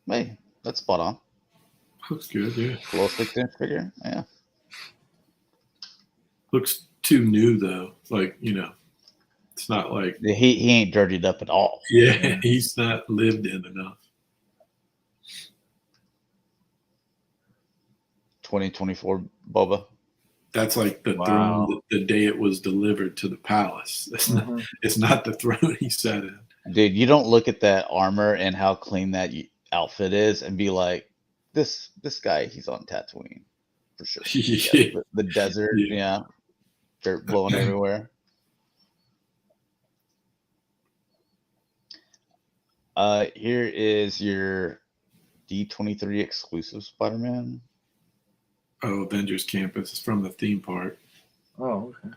Hey, that's spot on. Looks good, yeah. Little 6-inch figure. Yeah. Looks too new though. Like, it's not like He ain't dirtied up at all. yeah, he's not lived in enough. 2024 Boba. That's like the throne the day it was delivered to the palace. It's not the throne he sat in. Dude, you don't look at that armor and how clean that outfit is and be like, this guy, he's on Tatooine for sure. Yeah, the desert, yeah, dirt blowing everywhere. Here is your D23 exclusive Spider-Man. Oh, Avengers Campus is from the theme park. Oh, okay.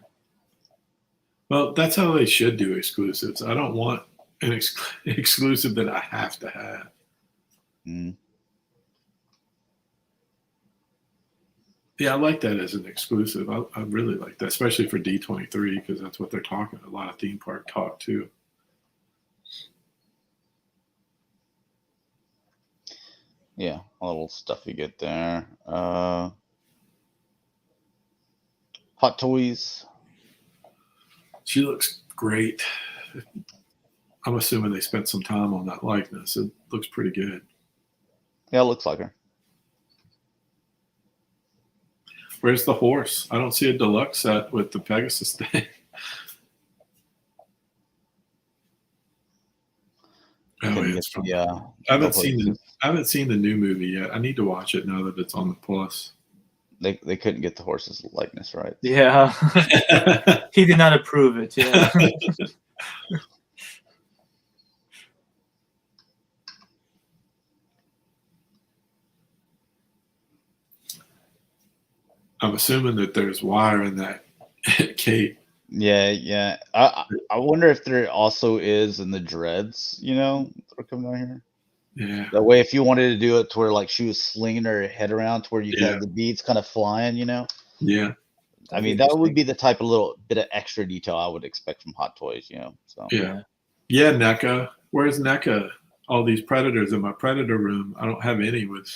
Well, that's how they should do exclusives. I don't want an exclusive that I have to have. Mm. Yeah, I like that as an exclusive. I really like that, especially for D23 because that's what they're talking. A lot of theme park talk too. Yeah, a little stuff you get there. Hot Toys. She looks great. I'm assuming they spent some time on that likeness. It looks pretty good. Yeah, it looks like her. Where's the horse? I don't see a deluxe set with the Pegasus thing. Oh, yeah, it's from. Yeah, I haven't seen the new movie yet. I need to watch it now that it's on the Plus. They couldn't get the horse's likeness right. Yeah. He did not approve it. Yeah. I'm assuming that there's wire in that cape. Yeah. I wonder if there also is in the dreads, that are coming out here. Yeah. That way, if you wanted to do it to where like she was slinging her head around to where you could have the beads kind of flying, Yeah. I mean, that would be the type of little bit of extra detail I would expect from Hot Toys, So Yeah, NECA. Where's NECA? All these Predators in my Predator room. I don't have any with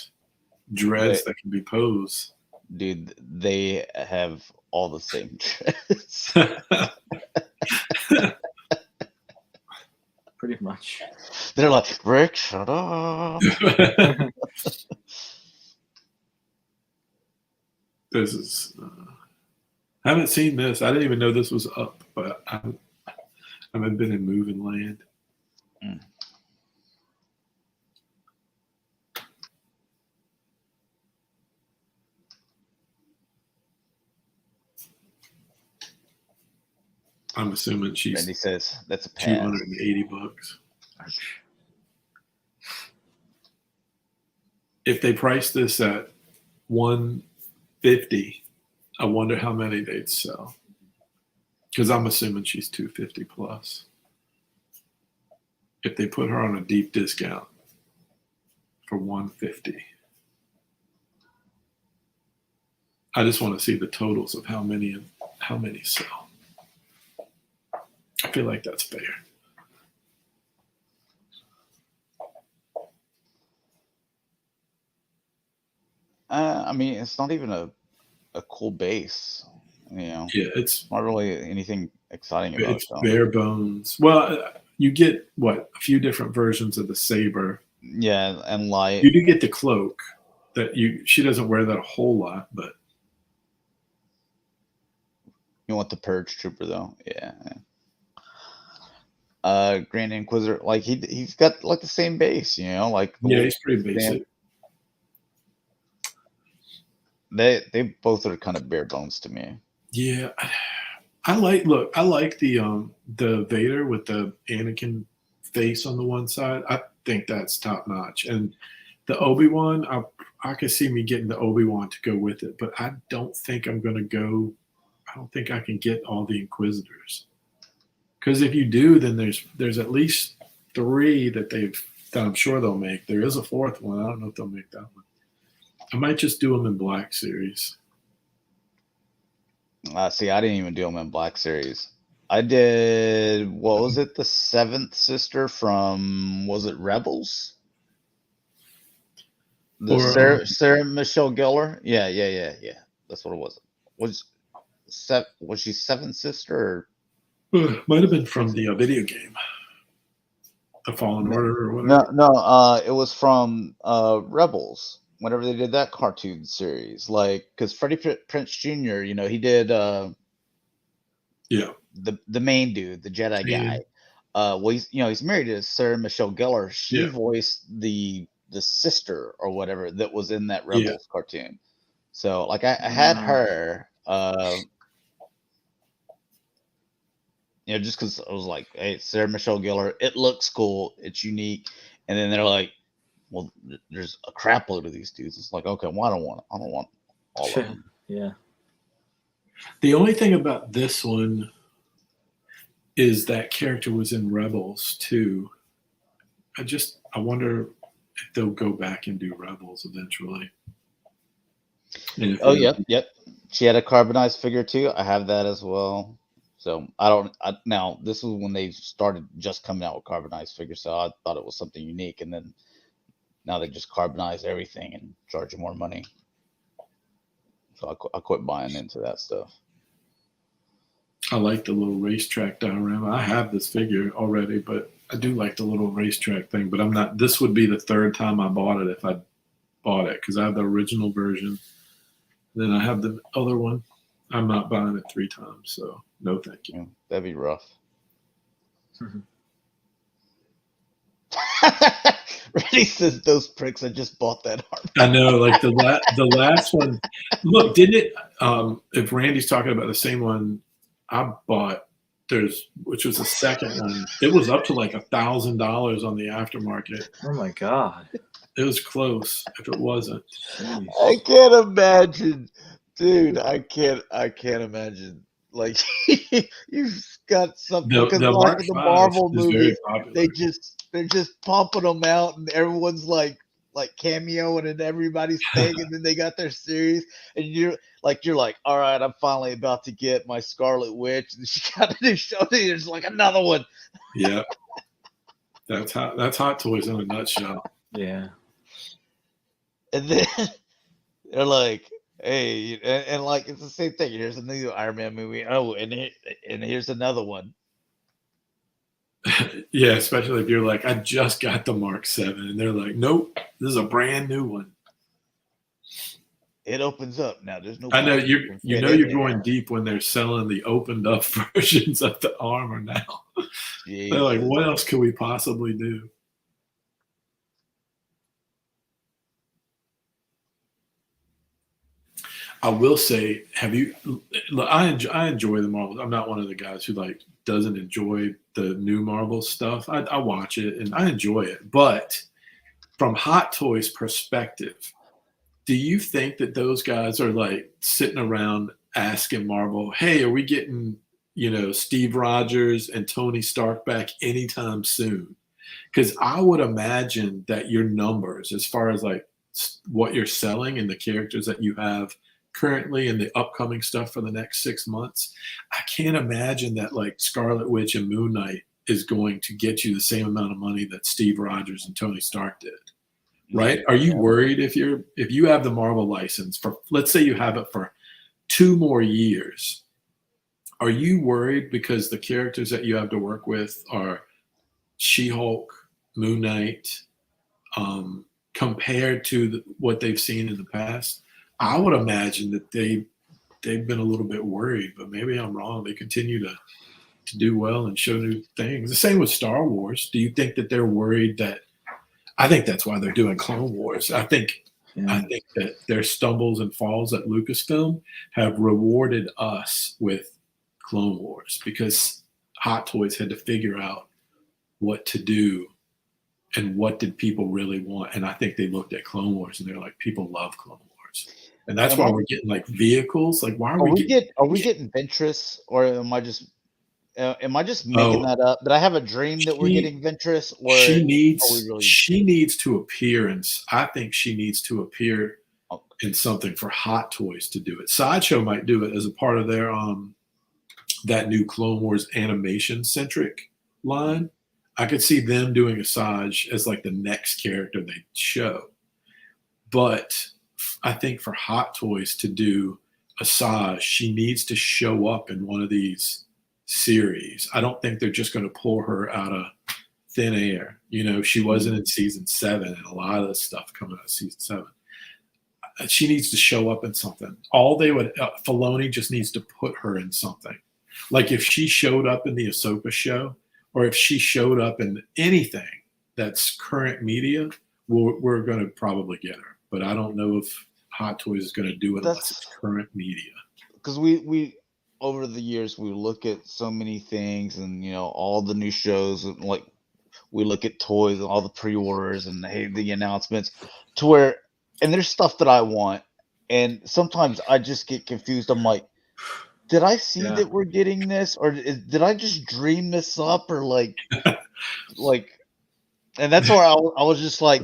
dreads that can be posed. Dude, they have all the same dreads. Pretty much. They're like, Rick, shut up. This is. I haven't seen this. I didn't even know this was up, but I haven't been in moving land. Mm. I'm assuming she's. Randy says that's a pass. $280. If they price this at $150, I wonder how many they'd sell. Because I'm assuming she's $250 plus. If they put her on a deep discount for $150. I just want to see the totals of how many sell. I feel like that's fair. I mean, it's not even a cool base. Yeah, it's not really anything exciting about it. It's bare bones. Well, you get a few different versions of the saber. Yeah, and light. You do get the cloak that she doesn't wear that a whole lot, but you want the Purge Trooper though, yeah. Grand Inquisitor, like he's got like the same base, like he's pretty basic. They both are kind of bare bones to me. Yeah, I like the Vader with the Anakin face on the one side. I think that's top notch, and the Obi-Wan, I could see me getting the Obi-Wan to go with it, but I don't think I'm gonna go. I don't think I can get all the Inquisitors, because if you do, then there's at least 3 that I'm sure they'll make. There is a 4th one. I don't know if they'll make that one. I might just do them in Black Series. See, I didn't even do them in Black Series. I did, what was it, the 7th sister from, was it Rebels? Sarah Michelle Gellar? Yeah. That's what it was. Was she 7th sister? Might have been from the video game. The Fallen Order or whatever. No, it was from Rebels. Whenever they did that cartoon series, because Freddie Prinze Jr., he did the main dude, the Jedi guy. Well, he's married to Sarah Michelle Gellar. She voiced the sister or whatever that was in that Rebels cartoon. So I had her, just because I was like, hey, Sarah Michelle Gellar, it looks cool, it's unique, and then they're like, well, there's a crap load of these dudes. It's like, okay, well, I don't want all of them. Yeah. The only thing about this one is that character was in Rebels too. I wonder if they'll go back and do Rebels eventually. Oh, yep. She had a carbonized figure too. I have that as well. So now this was when they started just coming out with carbonized figures. So I thought it was something unique, and then now they just carbonize everything and charge you more money. So I quit buying into that stuff. I like the little racetrack diorama. I have this figure already, but I do like the little racetrack thing. But I'm not. This would be the 3rd time I bought it if I bought it, because I have the original version. Then I have the other one. I'm not buying it 3 times, so no thank you. Yeah, that'd be rough. Reddy says, those pricks, I just bought that arm. I know, like the last one. Look, didn't it? If Randy's talking about the same one I bought, which was the second one, it was up to like $1,000 on the aftermarket. Oh my god. It was close if it wasn't. Jeez. I can't imagine. Dude, I can't imagine. Like, you've got something, because like in the Marvel movies, they're just pumping them out, and everyone's like cameoing in everybody's thing, and then they got their series, and you're like, all right, I'm finally about to get my Scarlet Witch, and she got a new show, and there's like another one. Yeah, that's Hot Toys in a nutshell. Yeah, and then they're like, hey, and like it's the same thing. Here's a new Iron Man movie. Oh, and here's another one. Yeah, especially if you're like, I just got the Mark 7, and they're like, nope, this is a brand new one. It opens up now. There's no. I know you're going deep when they're selling the opened up versions of the armor now. Jeez. They're like, what else could we possibly do? I will say, I enjoy the Marvels. I'm not one of the guys who doesn't enjoy the new Marvel stuff. I watch it and I enjoy it. But from Hot Toys perspective, do you think that those guys are sitting around asking Marvel, hey, are we getting, Steve Rogers and Tony Stark back anytime soon? Because I would imagine that your numbers, as far as what you're selling and the characters that you have currently and the upcoming stuff for the next 6 months, I can't imagine that like Scarlet Witch and Moon Knight is going to get you the same amount of money that Steve Rogers and Tony Stark did. Right? Are you worried if you have the Marvel license for, let's say you have it for 2 more years? Are you worried because the characters that you have to work with are She-Hulk, Moon Knight, compared to what they've seen in the past? I would imagine that they've been a little bit worried, but maybe I'm wrong. They continue to do well and show new things. The same with Star Wars. Do you think that they're worried that? I think that's why they're doing Clone Wars. I think that their stumbles and falls at Lucasfilm have rewarded us with Clone Wars, because Hot Toys had to figure out what to do and what did people really want. And I think they looked at Clone Wars and they're like, people love Clone Wars. And that's why we're getting like vehicles. Like, why are we getting Ventress, or am I just making that up? Did I have a dream that we're getting Ventress? Or she needs to appear, and I think she needs to appear in something for Hot Toys to do it. Sideshow might do it as a part of their that new Clone Wars animation centric line. I could see them doing Asajj as like the next character they show. But I think for Hot Toys to do Asajj, she needs to show up in one of these series. I don't think they're just going to pull her out of thin air. You know, she wasn't in season 7, and a lot of the stuff coming out of season 7. She needs to show up in something. Filoni just needs to put her in something. Like if she showed up in the Ahsoka show, or if she showed up in anything that's current media, we're going to probably get her. But I don't know if Hot Toys is going to do it unless it's current media. Because we over the years, we look at so many things, and you know, all the new shows, and like we look at toys and all the pre-orders and the announcements, to where, and there's stuff that I want, and sometimes I just get confused. I'm like, did I see that we're getting this, or did I just dream this up, or like, and that's where I was just like,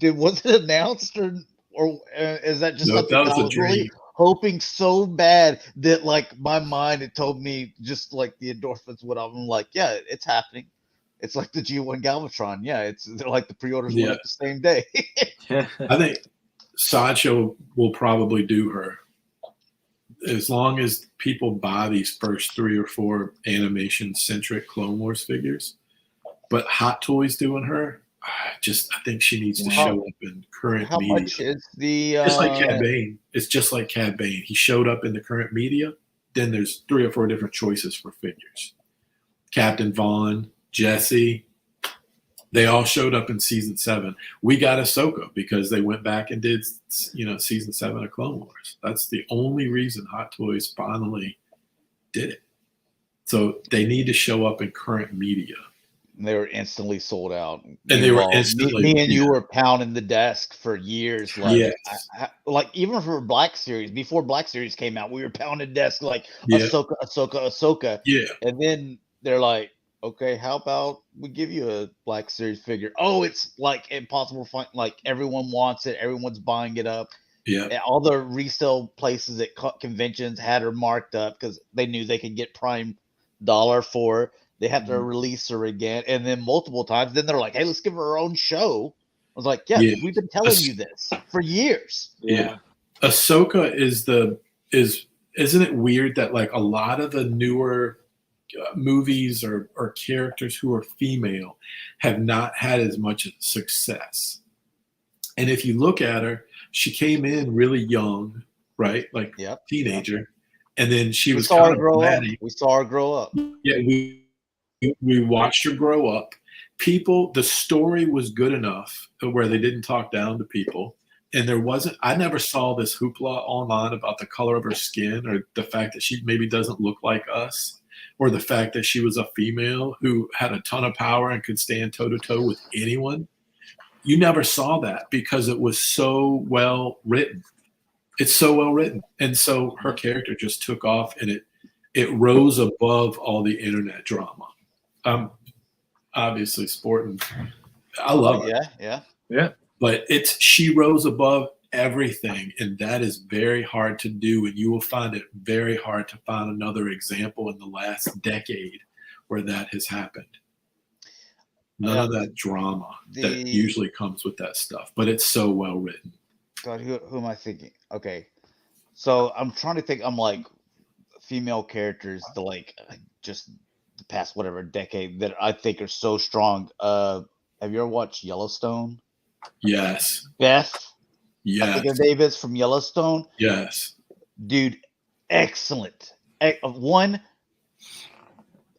was it announced, or is that just something that I was really hoping so bad that like my mind had told me, just like the endorphins went up. I'm like, yeah, it's happening. It's like the G1 Galvatron. Yeah, they're like the pre-orders went up the same day. I think Sideshow will probably do her, as long as people buy these first 3 or 4 animation-centric Clone Wars figures. But Hot Toys doing her, I think she needs to show up in current media. How much is the... Just like Cad Bane. It's just like Cad Bane. He showed up in the current media, then there's 3 or 4 different choices for figures. Captain Vaughn, Jesse, they all showed up in season 7. We got Ahsoka because they went back and did, season 7 of Clone Wars. That's the only reason Hot Toys finally did it. So they need to show up in current media. And they were instantly sold out. And they were instantly. Me and you were pounding the desk for years. Like, yes. Like even for Black Series, before Black Series came out, we were pounding desk like Ahsoka. Yeah. And then they're like, okay, how about we give you a Black Series figure? Oh, it's like impossible to find. Like everyone wants it. Everyone's buying it up. Yeah. And all the resale places at conventions had her marked up because they knew they could get prime dollar for her. They had to release her again, and then multiple times. Then they're like, "Hey, let's give her her own show." I was like, "Yeah, we've been telling you this for years." Yeah, Ahsoka isn't it weird that like a lot of the newer movies or characters who are female have not had as much success? And if you look at her, she came in really young, right? Like teenager, and then we saw her grow up. We saw her grow up. Yeah, we watched her grow up. The story was good enough where they didn't talk down to people. And I never saw this hoopla online about the color of her skin, or the fact that she maybe doesn't look like us, or the fact that she was a female who had a ton of power and could stand toe to toe with anyone. You never saw that because it was so well written. It's so well written. And so her character just took off, and it rose above all the internet drama. Obviously sporting. I love it. Yeah. But she rose above everything, and that is very hard to do, and you will find it very hard to find another example in the last decade where that has happened. None of that drama that usually comes with that stuff, but it's so well written. God, who am I thinking? Okay, so I'm trying to think. I'm like female characters, just the past whatever decade that I think are so strong. Have you ever watched Yellowstone? Yes. Beth. Yes. I think her name is from Yellowstone. Yes. Dude, excellent. One,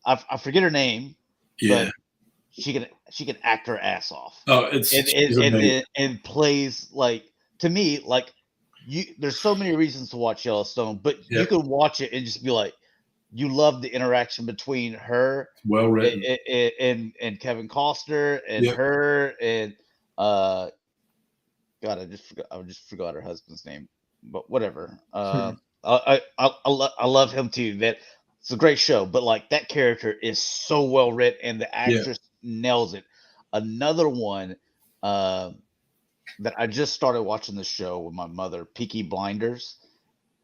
I forget her name. Yeah. But she can act her ass off. Oh, and plays to me there's so many reasons to watch Yellowstone, but you can watch it and just be like, you love the interaction between her, well written, and Kevin Costner and her and God, I just forgot her husband's name, but whatever. I love him too. That it's a great show, but that character is so well written and the actress nails it. Another one that I just started watching the show with my mother, Peaky Blinders,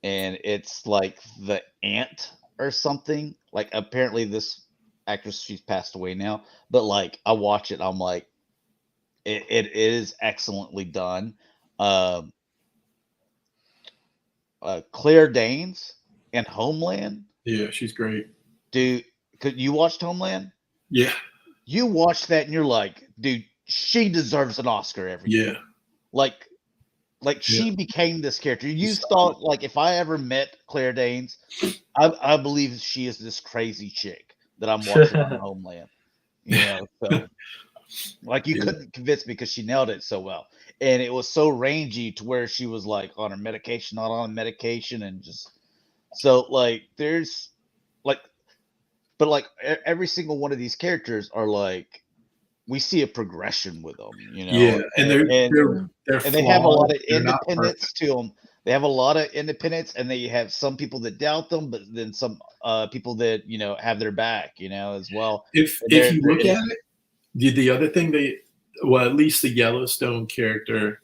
and it's like the aunt or something. Apparently this actress, she's passed away now, but I watch it, I'm like, it is excellently done. Claire Danes and Homeland. Yeah, she's great. Dude, you watched Homeland? Yeah. You watch that and you're like, dude, she deserves an Oscar every year. She became this character. You thought, if I ever met Claire Danes, I believe she is this crazy chick that I'm watching on Homeland. So you couldn't convince me because she nailed it so well. And it was so rangy to where she was on her medication, not on medication, and just so there's but every single one of these characters are we see a progression with them, and they have a lot of independence to them. They have a lot of independence, and they have some people that doubt them, but then some people that have their back, as well. If you look at it, the other thing at least the Yellowstone character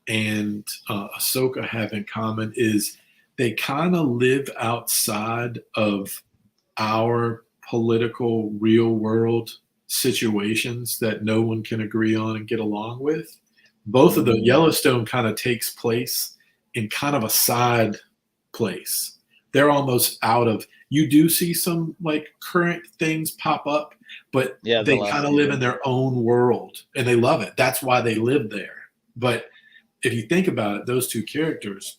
and Ahsoka have in common is they kind of live outside of our political real world situations that no one can agree on and get along with. Both of the Yellowstone kind of takes place in kind of a side place. They're almost out of, you do see some current things pop up, but they kind of live in their own world and they love it. That's why they live there. But if you think about it, those two characters,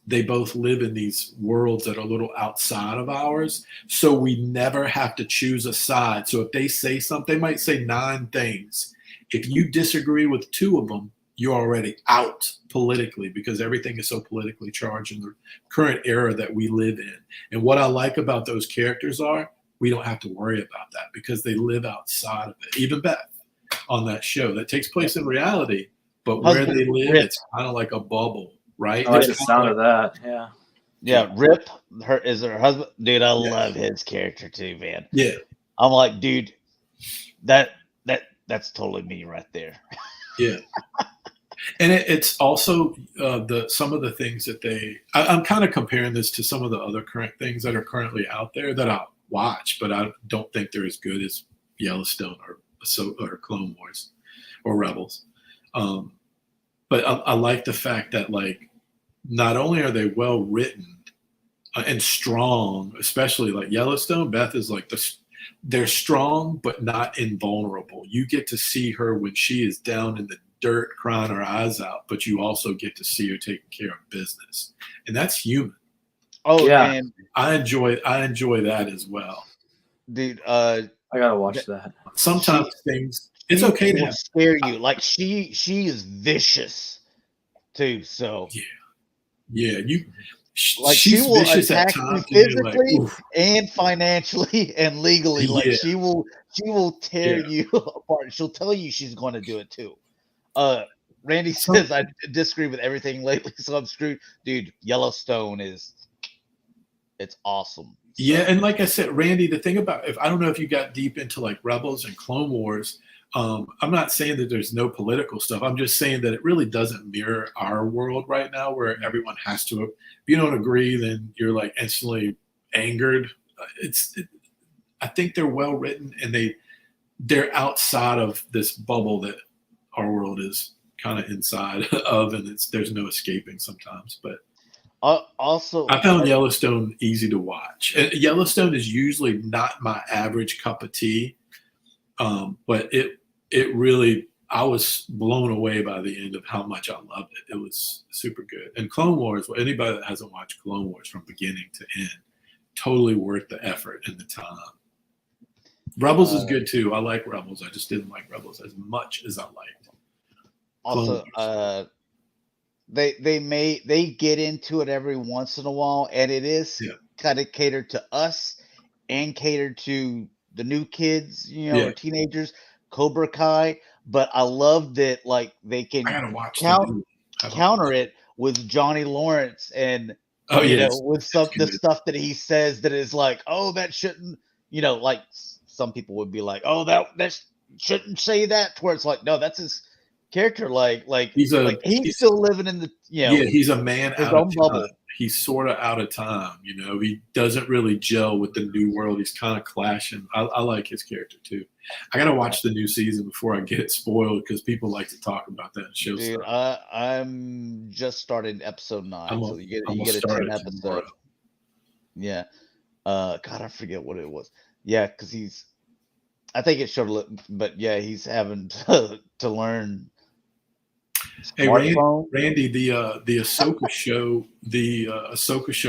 they both live in these worlds that are a little outside of ours. So we never have to choose a side. So if they say something, they might say 9 things. If you disagree with 2 of them, you're already out politically because everything is so politically charged in the current era that we live in. And what I like about those characters we don't have to worry about that because they live outside of it. Even Beth on that show that takes place in reality, but where they live, it's kind of like a bubble. Right? I like the sound of that. Yeah. Yeah. Rip is her husband. Dude, I love his character too, man. Yeah. I'm like, dude, that's totally me right there. Yeah. And it's also some of the things that I'm kind of comparing this to some of the other current things that are currently out there that I'll watch, but I don't think they're as good as Yellowstone or Clone Wars or Rebels. But I like the fact that not only are they well written and strong, especially Yellowstone, Beth is they're strong but not invulnerable. You get to see her when she is down in the dirt crying her eyes out, but you also get to see her taking care of business, and that's human. Oh yeah, and I enjoy that as well, dude. I gotta watch that. Sometimes it's okay to scare you. She is vicious too. So yeah, she will attack you physically and financially and legally. She will tear you apart. She'll tell you she's going to do it too. Randy says I disagree with everything lately, so I'm screwed. Dude, Yellowstone it's awesome. Yeah, and like I said, Randy, the thing about I don't know if you got deep into like Rebels and Clone Wars. I'm not saying that there's no political stuff. I'm just saying that it really doesn't mirror our world right now, where everyone has to. If you don't agree, then you're like instantly angered. I think they're well written, and they're outside of this bubble that our world is kind of inside of, and there's no escaping sometimes. But also, I found Yellowstone easy to watch. Yellowstone is usually not my average cup of tea, but it really, I was blown away by the end of how much I loved it. It was super good. And Clone Wars, anybody that hasn't watched Clone Wars from beginning to end, totally worth the effort and the time. Rebels is good too. I like Rebels. I just didn't like Rebels as much as I liked. Also, they get into it every once in a while, and it is kind of catered to us and catered to the new kids, or teenagers. Cobra Kai, but I love that like they can counter it with Johnny Lawrence and with the stuff that he says that is like, oh, that shouldn't, like some people would be like, oh, that shouldn't say that, to where it's like, no, that's his character, like he's still living in the he's a man his out own of bubble. time. He's sort of out of time, he doesn't really gel with the new world. He's kind of clashing. I like his character too. I gotta watch the new season before I get it spoiled, because people like to talk about that show. Dude, I'm just started episode 9, so you get a 10 episode. Yeah. God, I forget what it was. Yeah, because I think it showed, but yeah, he's having to learn. Hey, Randy, the Ahsoka show,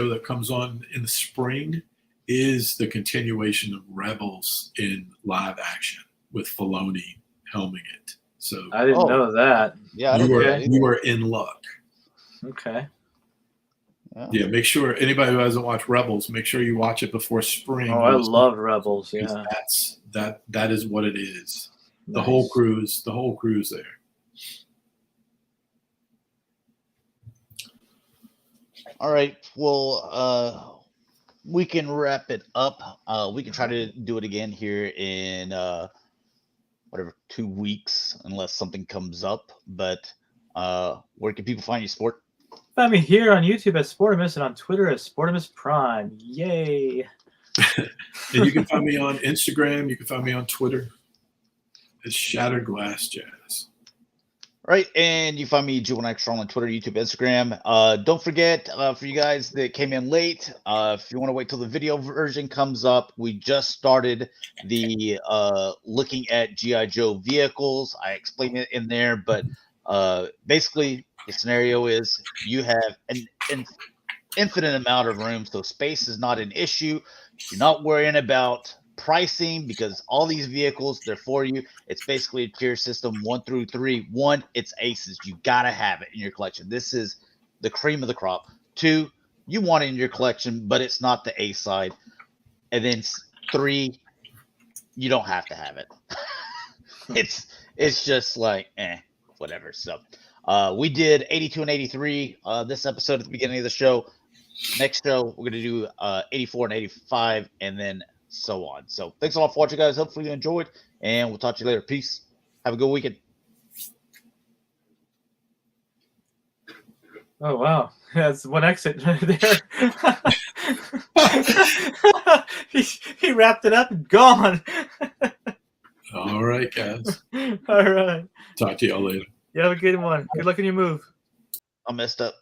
that comes on in the spring is the continuation of Rebels in live action with Filoni helming it. So I didn't know that. Yeah, you were in luck. Okay. Yeah, make sure anybody who hasn't watched Rebels, make sure you watch it before spring. Oh, I love Rebels. Yeah, that is what it is. Nice. The whole crew's there. All right. Well, we can wrap it up. We can try to do it again here in 2 weeks, unless something comes up. But where can people find you, Sport? Find me here on YouTube at Sportimus and on Twitter at Sportimus Prime. Yay! And you can find me on Instagram. You can find me on Twitter. It's Shatrdglassjazz. Right, and you find me G1Extra on Twitter, YouTube, Instagram. Don't forget, for you guys that came in late, if you want to wait till the video version comes up, we just started the looking at G.I. Joe vehicles. I explained it in there, but basically the scenario is you have an infinite amount of room, so space is not an issue. You're not worrying about pricing, because all these vehicles, they're for you. It's basically a tier system 1 through 3. 1, it's aces. You gotta have it in your collection. This is the cream of the crop. 2, you want it in your collection, but it's not the A side. And then 3, you don't have to have it. It's just like whatever. So we did 82 and 83 this episode at the beginning of the show. Next show we're gonna do 84 and 85, and then so on. So thanks a lot for watching, guys. Hopefully you enjoyed, and we'll talk to you later. Peace. Have a good weekend. Oh wow, that's one exit right there. he wrapped it up and gone. All right, guys. All right. Talk to y'all later. You have a good one. Good luck in your move. I messed up.